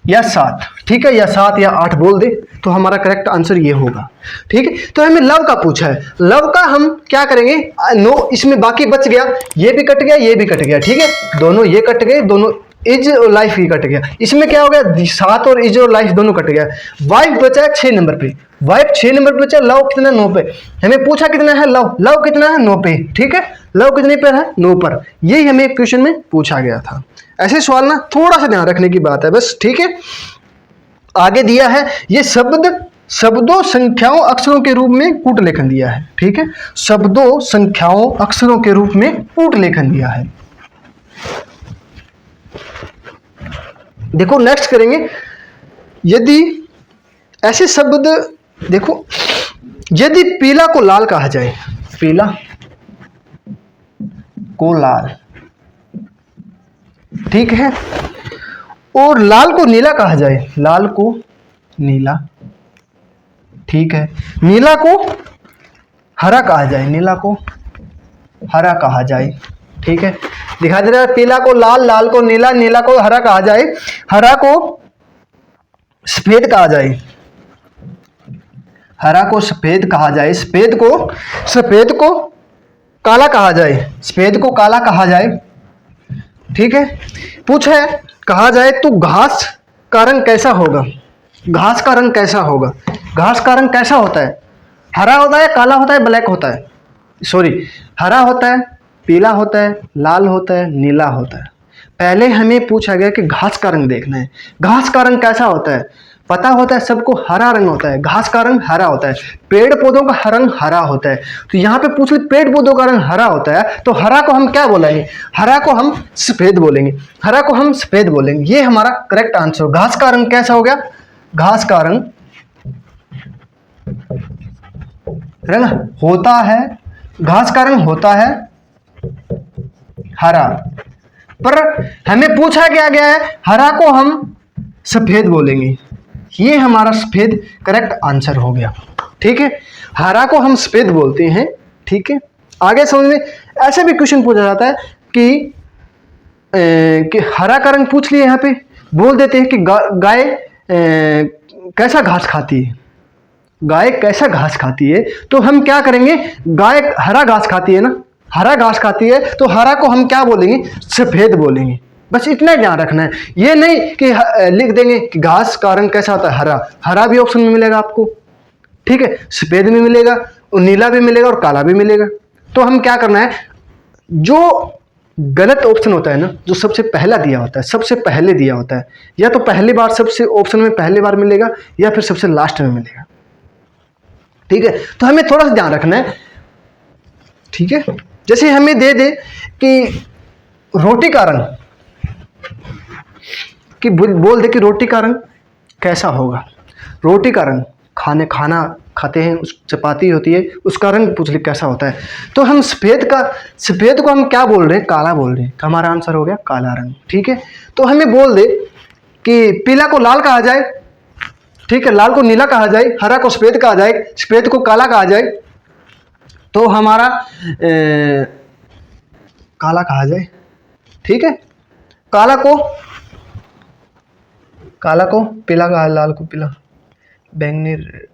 या 7, ठीक है, या 7 या 8 बोल दे तो हमारा करेक्ट आंसर ये होगा। ठीक है, तो हमें लव का पूछा है, लव का हम क्या करेंगे? 9, इसमें बाकी बच गया, ये भी कट गया, ये भी कट गया। ठीक है, दोनों ये कट गए, दोनों इज और लाइफ ही कट गया। इसमें क्या हो गया? 7 और इज और लाइफ दोनों कट गया। वाइफ बचा है 6 नंबर पे, वाइफ 6 नंबर पे बचा। लव कितना? 9 पे। हमें पूछा कितना है? लव कितना है? 9 पे। ठीक है, लव कितने पर है? 9 पर। यही हमें क्वेश्चन में पूछा गया था। ऐसे सवाल ना थोड़ा सा ध्यान रखने की बात है बस। ठीक है, आगे दिया है ये शब्दों संख्याओं अक्षरों के रूप में कूट लेखन दिया है। ठीक है, शब्दों संख्याओं अक्षरों के रूप में कूट लेखन दिया है। देखो नेक्स्ट करेंगे, यदि ऐसे शब्द देखो, यदि पीला को लाल कहा जाए, पीला को लाल, ठीक है, और लाल को नीला कहा जाए, लाल को नीला, ठीक है, नीला को हरा कहा जाए, नीला को हरा कहा जाए। ठीक है, दिखा दे रहा है, पीला को लाल, लाल को नीला, नीला को हरा कहा जाए, हरा को सफेद कहा जाए, हरा को सफेद कहा जाए, सफेद को काला कहा जाए, सफेद को काला कहा जाए। ठीक है, पूछा है कहा जाए तो घास का रंग कैसा होगा? घास का रंग कैसा होगा? घास का रंग कैसा होता है? हरा होता है, काला होता है, ब्लैक होता है, सॉरी, हरा होता है, पीला होता है, लाल होता है, नीला होता है। पहले हमें पूछा गया कि घास का रंग देखना है। घास का रंग कैसा होता है? पता होता है सबको, हरा रंग होता है, घास का रंग हरा होता है, पेड़ पौधों का रंग हरा होता है। तो यहाँ पे पूछ ले पेड़ पौधों का रंग हरा होता है, तो हरा को हम क्या बोलेंगे? हरा को हम सफेद बोलेंगे, हरा को हम सफेद बोलेंगे। ये हमारा करेक्ट आंसर। घास का रंग कैसा हो गया? घास का रंग होता है, घास का रंग होता है हरा, पर हमें पूछा क्या गया है? हरा को हम सफेद बोलेंगे। ये हमारा सफेद करेक्ट आंसर हो गया। ठीक है, हरा को हम सफेद बोलते हैं। ठीक है, आगे समझ में ऐसे भी क्वेश्चन पूछा जाता है कि हरा का रंग पूछ लिए, यहाँ पे बोल देते हैं कि गाय कैसा घास खाती है, गाय कैसा घास खाती है, तो हम क्या करेंगे? गाय हरा घास खाती है ना, हरा घास खाती है, तो हरा को हम क्या बोलेंगे? सफेद बोलेंगे। बस इतना ही ध्यान रखना है, ये नहीं कि लिख देंगे कि घास का रंग कैसा होता है? हरा। हरा भी ऑप्शन में मिलेगा आपको, ठीक है, सफेद भी मिलेगा और नीला भी मिलेगा और काला भी मिलेगा। तो हम क्या करना है, जो गलत ऑप्शन होता है ना, जो सबसे पहला दिया होता है, सबसे पहले दिया होता है, या तो पहली बार सबसे ऑप्शन में पहली बार मिलेगा या फिर सबसे लास्ट में मिलेगा। ठीक है, तो हमें थोड़ा सा ध्यान रखना है। ठीक है, जैसे हमें दे दे कि रोटी का रंग, कि बोल दे कि रोटी का रंग कैसा होगा, रोटी का रंग, खाना खाते हैं, उस चपाती होती है, उसका रंग पूछ ले कैसा होता है। तो हम सफ़ेद को हम क्या बोल रहे हैं, काला बोल रहे हैं, तो हमारा आंसर हो गया काला रंग। ठीक है, तो हमें बोल दे कि पीला को लाल कहा जाए, ठीक है, लाल को नीला कहा जाए, हरा को सफ़ेद कहा जाए, सफ़ेद को काला कहा जाए, तो हमारा काला कहा जाए। ठीक है, काला को पीला कहा, लाल को पीला, बैंगनी रेड,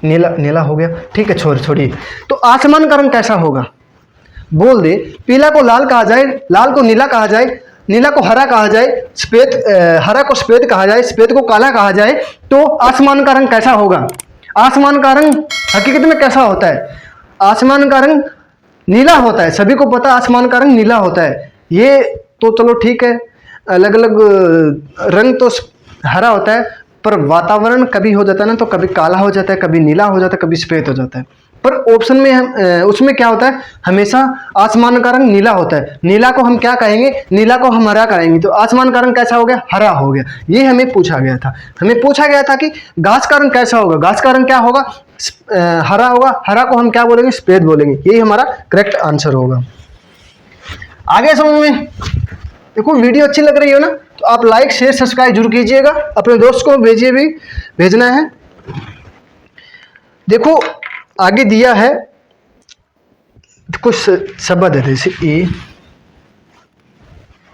नीला हो गया। ठीक है, छोड़िए। तो आसमान का रंग कैसा होगा, बोल दे पीला को लाल कहा जाए, लाल को नीला कहा जाए, नीला को हरा कहा जाए, हरा को सफ़ेद कहा जाए, सफ़ेद को काला कहा जाए, तो आसमान का रंग कैसा होगा। आसमान का रंग हकीकत में कैसा होता है, आसमान का रंग नीला होता है, सभी को पता आसमान का रंग नीला होता है। ये तो चलो ठीक है, अलग अलग रंग तो हरा होता है, पर वातावरण कभी हो जाता है ना, तो कभी काला हो जाता है, कभी नीला हो जाता है, कभी सफ़ेद हो जाता है। पर ऑप्शन में हम उसमें क्या होता है, हमेशा आसमान का रंग नीला होता है। नीला को हम क्या कहेंगे, नीला को हम हरा कहेंगे, तो आसमान का रंग कैसा हो गया, हरा हो गया। ये हमें पूछा गया था। हमें पूछा गया था कि घास का रंग कैसा होगा, घास का रंग क्या होगा, हरा होगा। हरा को हम क्या बोलेंगे, सफ़ेद बोलेंगे। यही हमारा करेक्ट आंसर होगा। आगे समझ में। देखो वीडियो अच्छी लग रही हो ना, तो आप लाइक शेयर सब्सक्राइब जरूर कीजिएगा, अपने दोस्त को भेजिए, भी भेजना है। देखो आगे दिया है कुछ शब्द है, जैसे ए,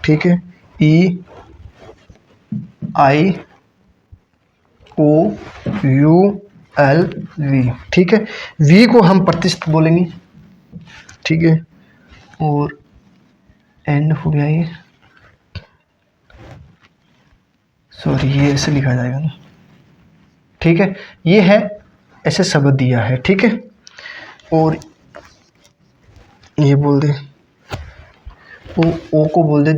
ठीक है, ई आई ओ यू एल वी, ठीक है। वी को हम प्रतिशत बोलेंगे, ठीक है, और एंड हो गया ये, सॉरी ये ऐसे लिखा जाएगा ना, ठीक है। ये है ऐसे शब्द दिया है, ठीक है। और ये बोल दे ओ को बोल दे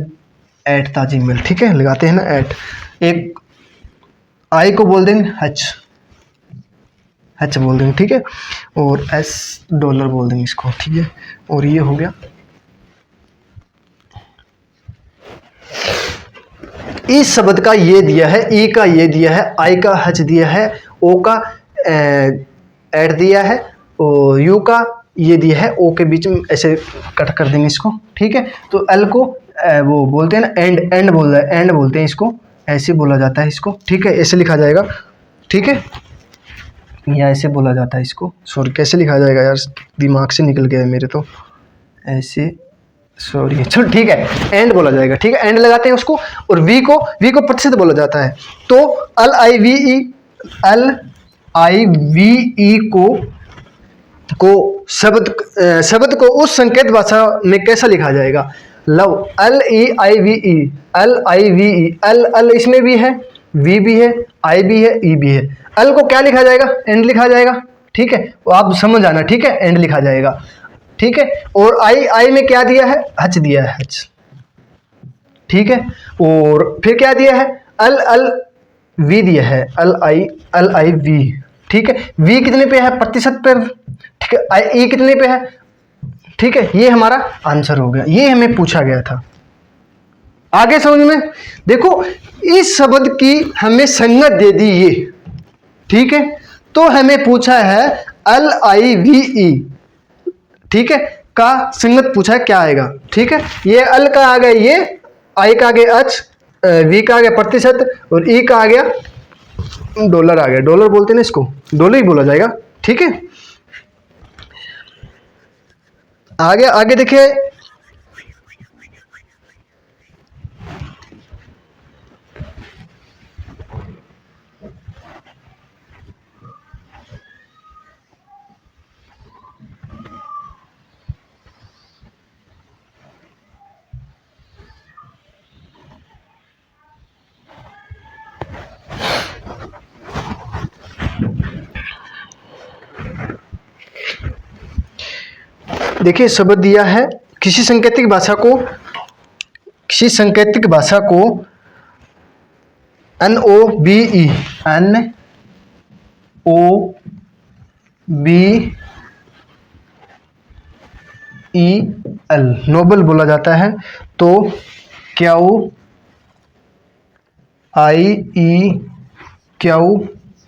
एट ताजिमल, ठीक है, लगाते हैं ना एट। एक आई को बोल देंगे हच बोल देंगे, ठीक है। और एस डॉलर बोल देंगे इसको, ठीक है। और ये हो गया, इस शब्द का ये दिया है, ई का ये दिया है, आई का हच दिया है, ओ का एट दिया है, और यू का ये दिया है, ओ के बीच में ऐसे कट कर देंगे इसको, ठीक है। तो एल को वो बोलते हैं ना एंड बोलते हैं इसको, ऐसे बोला जाता है इसको, ठीक है। ऐसे लिखा जाएगा, ठीक है, या ऐसे बोला जाता है इसको। सॉरी कैसे लिखा जाएगा यार, दिमाग से निकल गया है मेरे तो, ऐसे, सॉरी, चलो ठीक है, एंड बोला जाएगा, ठीक है। एंड लगाते हैं उसको। और वी को प्रतिशत बोला जाता है। तो एल आई वी ई को शब्द को उस संकेत भाषा में कैसा लिखा जाएगा। Love, L I V E, L इसमें भी है, वी भी है, आई भी है, ई भी है। एल को क्या लिखा जाएगा, एंड लिखा जाएगा, ठीक है। आप समझ आना, ठीक है, एंड लिखा जाएगा, ठीक है। और आई में क्या दिया है, हच दिया है, हच, ठीक है। और फिर क्या दिया है, एल वी दिया है, एल आई वी, ठीक है। वी कितने पे है, प्रतिशत पे, ठीक है। ई कितने पे है, ठीक है। ये हमारा आंसर हो गया, ये हमें पूछा गया था। आगे समझ में। देखो इस शब्द की हमें संगत दे दी ये, ठीक है। तो हमें पूछा है एल आई वी ई, ठीक है, का संगत पूछा है, क्या आएगा, ठीक है। ये एल का आ गया ये, आई का आ गया एच, वी का आ गया प्रतिशत, और ई का आ गया डॉलर आ गया। डॉलर बोलते हैं ना इसको, डॉलर ही बोला जाएगा, ठीक है। आगे देखिए, देखिए शब्द दिया है, किसी सांकेतिक भाषा को NOBE, NOBEL नोबल बोला जाता है। तो QUIE क्यू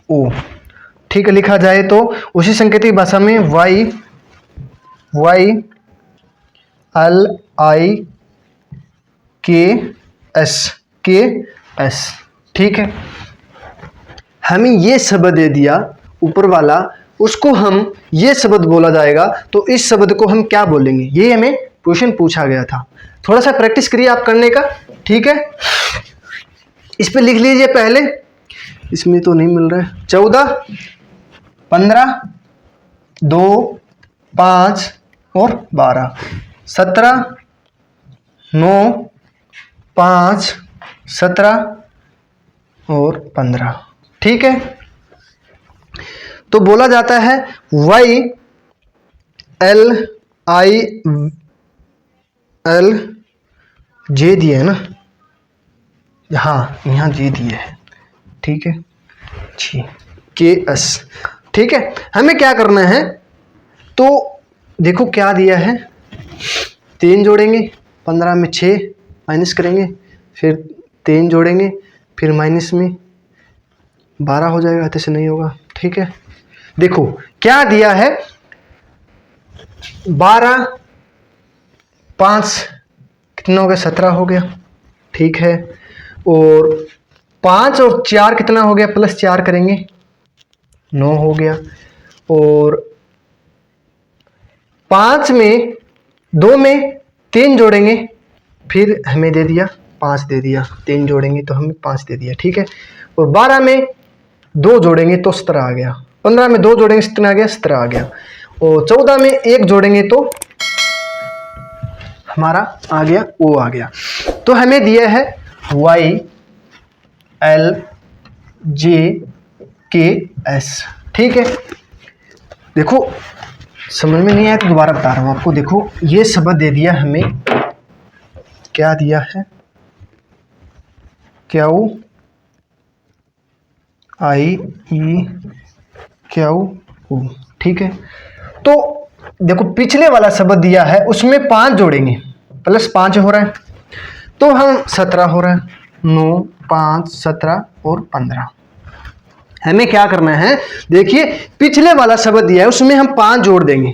ओ, ठीक है। लिखा जाए तो उसी संकेतिक भाषा में वाई एल आई के एस, ठीक है। हमें ये शब्द दे दिया ऊपर वाला, उसको हम ये शब्द बोला जाएगा, तो इस शब्द को हम क्या बोलेंगे, ये हमें क्वेश्चन पूछा गया था। थोड़ा सा प्रैक्टिस करिए आप करने का, ठीक है। इस पे लिख लीजिए पहले, इसमें तो नहीं मिल रहा है। 14, 15, 2, 5 और 12, 17, 9, 5, 17 और 15, ठीक है। तो बोला जाता है Y L I L J दिए है ना, हाँ यहाँ जे दिए है, ठीक है जी, के एस, ठीक है। हमें क्या करना है, तो देखो क्या दिया है, 3 जोड़ेंगे, 15 में 6 माइनस करेंगे, फिर 3 जोड़ेंगे, फिर माइनस में 12 हो जाएगा, ऐसे नहीं होगा, ठीक है। देखो क्या दिया है, 12, 5 कितना हो गया, 17 हो गया, ठीक है। और 5 और 4 कितना हो गया, प्लस 4 करेंगे 9 हो गया। और 5 में 2 में 3 जोड़ेंगे, फिर हमें दे दिया 5 दे दिया, 3 जोड़ेंगे तो हमें 5 दे दिया, ठीक है। और 12 में 2 जोड़ेंगे तो 17 आ गया, 15 में 2 जोड़ेंगे कितना आ गया, 17 आ गया। और 14 में 1 जोड़ेंगे तो हमारा आ गया, वो आ गया। तो हमें दिया है वाई एल जे के एस, ठीक है। देखो समझ में नहीं आया तो दोबारा बता रहा हूँ आपको। देखो ये शब्द दे दिया हमें, क्या दिया है, Q I E Q O, ठीक है। तो देखो पिछले वाला शब्द दिया है, उसमें 5 जोड़ेंगे, प्लस 5 हो रहा है, तो हम 17 हो रहा है, 9, 5, 17 और 15। हमें क्या करना है, देखिए पिछले वाला शब्द दिया है, उसमें हम 5 जोड़ देंगे,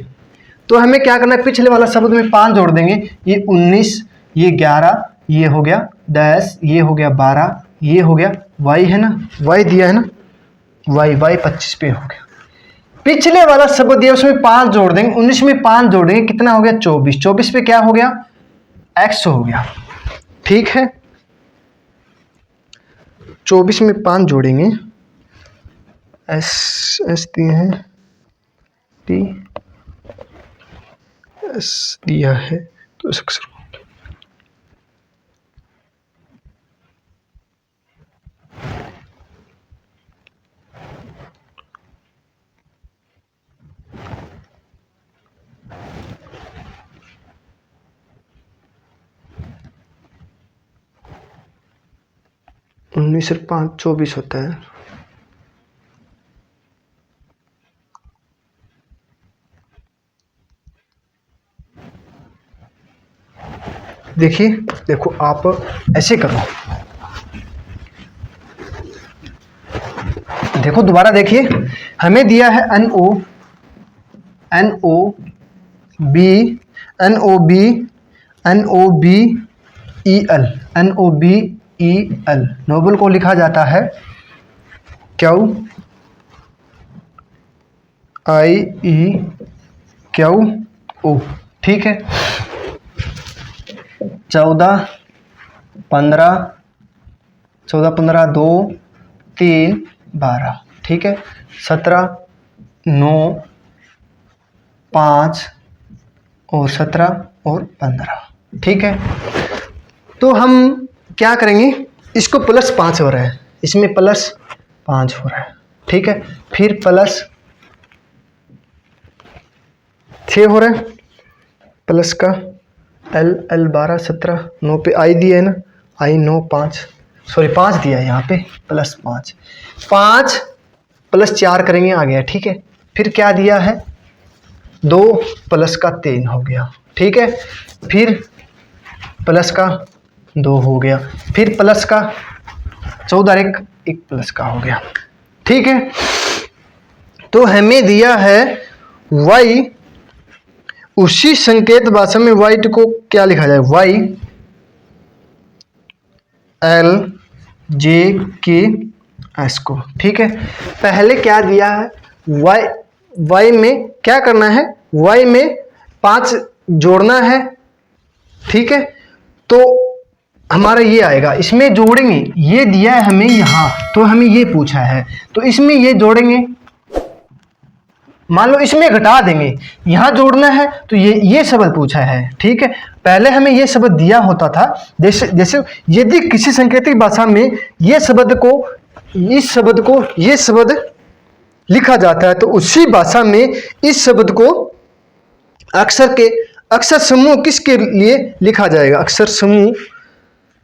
तो हमें क्या करना है, पिछले वाला शब्द में 5 जोड़ देंगे, ये 19, ये 11, ये हो गया 10, ये हो गया 12, ये हो गया y है ना, y दिया है ना, y 25 पे हो गया। पिछले वाला शब्द दिया उसमें 5 जोड़ देंगे, 19 में 5 जोड़ देंगे, कितना हो गया 24, 24 पे क्या हो गया, x हो गया, ठीक है। 24 में 5 जोड़ेंगे, एस दिए हैं, टी एस दिया है, तो इस अक्षर को उन्नीस और 5 24 होता है। देखिए देखो आप ऐसे करो, देखो दोबारा देखिए, हमें दिया है N O B E L, noble को लिखा जाता है Q I E Q O, ठीक है। 14, 15, 2, 3, 12, ठीक है। 17, 9, 5 और 17 और 15, ठीक है। तो हम क्या करेंगे, इसको प्लस 5 हो रहा है, इसमें प्लस 5 हो रहा है, ठीक है। फिर प्लस 6 हो रहा है, प्लस का एल 12, 17, 9 पे आई दिया है ना, आई 9, 5 सॉरी 5 दिया है यहाँ पे, प्लस 5, 5 प्लस 4 करेंगे आ गया, ठीक है। फिर क्या दिया है, 2 प्लस का 3 हो गया, ठीक है। फिर प्लस का 2 हो गया, फिर प्लस का 14 1 प्लस का हो गया, ठीक है। तो हमें दिया है y, उसी संकेत भाषा में y को क्या लिखा जाए, y l j k s को, ठीक है। पहले क्या दिया है, y में क्या करना है, y में 5 जोड़ना है, ठीक है। तो हमारा ये आएगा, इसमें जोड़ेंगे, ये दिया है हमें यहाँ, तो हमें ये पूछा है, तो इसमें ये जोड़ेंगे, मान लो इसमें घटा देंगे, यहाँ जोड़ना है, तो ये शब्द पूछा है, ठीक है। पहले हमें ये शब्द दिया होता था, जैसे यदि किसी सांकेतिक भाषा में ये शब्द को, इस शब्द को, ये शब्द लिखा जाता है, तो उसी भाषा में इस शब्द को अक्षर समूह किसके लिए लिखा जाएगा, अक्षर समूह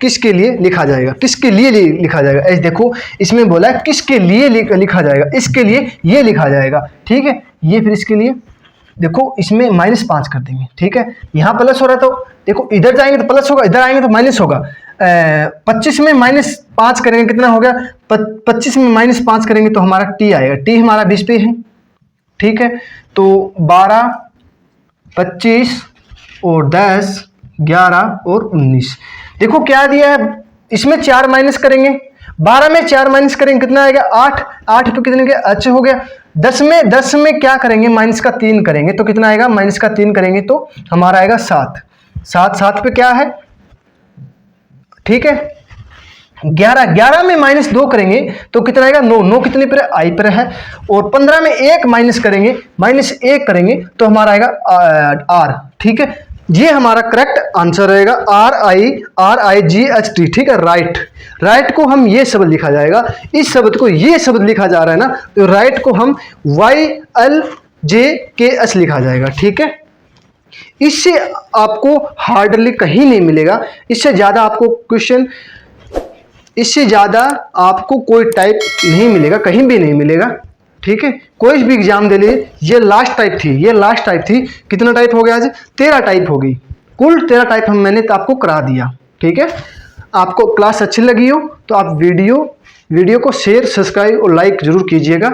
किसके लिए लिखा जाएगा, किसके लिए लिखा जाएगा। ऐसे देखो इसमें बोला है किसके लिए लिखा जाएगा, इसके लिए ये लिखा जाएगा, ठीक है। ये फिर इसके लिए देखो इसमें -5 कर देंगे, ठीक है। यहाँ प्लस हो रहा है, तो देखो इधर जाएंगे तो प्लस होगा, इधर आएंगे तो माइनस होगा। 25 में -5 करेंगे कितना हो गया, 25 में -5 करेंगे तो हमारा t आएगा, t हमारा 20 पे है, ठीक है। तो 12, 25 और 10, 11 और 19, देखो क्या दिया है, इसमें 4 माइनस करेंगे, 12 में 4 माइनस करेंगे कितना आएगा, 8, 8 तो कितने के अच्छा हो गया। 10 में क्या करेंगे, माइनस का 3 करेंगे तो कितना आएगा, माइनस का 3 करेंगे तो हमारा आएगा 7, 7 पे क्या है, ठीक है। 11 में -2 करेंगे तो कितना आएगा, 9 कितने पर है, आई पर है। और 15 में 1 माइनस करेंगे, -1 करेंगे तो हमारा आएगा R, ठीक है। ये हमारा करेक्ट आंसर रहेगा, RIGHT, ठीक है, राइट को हम ये शब्द लिखा जाएगा, इस शब्द को ये शब्द लिखा जा रहा है ना, तो राइट को हम YLJKS लिखा जाएगा, ठीक है। इससे आपको हार्डली कहीं नहीं मिलेगा, इससे ज़्यादा आपको क्वेश्चन, इससे ज़्यादा आपको कोई टाइप नहीं मिलेगा, कहीं भी नहीं मिलेगा, ठीक है। कोई भी एग्जाम दे लीजिए, ये लास्ट टाइप थी, ये लास्ट टाइप थी। कितना टाइप हो गया आज, 13 टाइप हो गई, कुल 13 टाइप मैंने तो आपको करा दिया, ठीक है। आपको क्लास अच्छी लगी हो तो आप वीडियो को शेयर, सब्सक्राइब और लाइक जरूर कीजिएगा।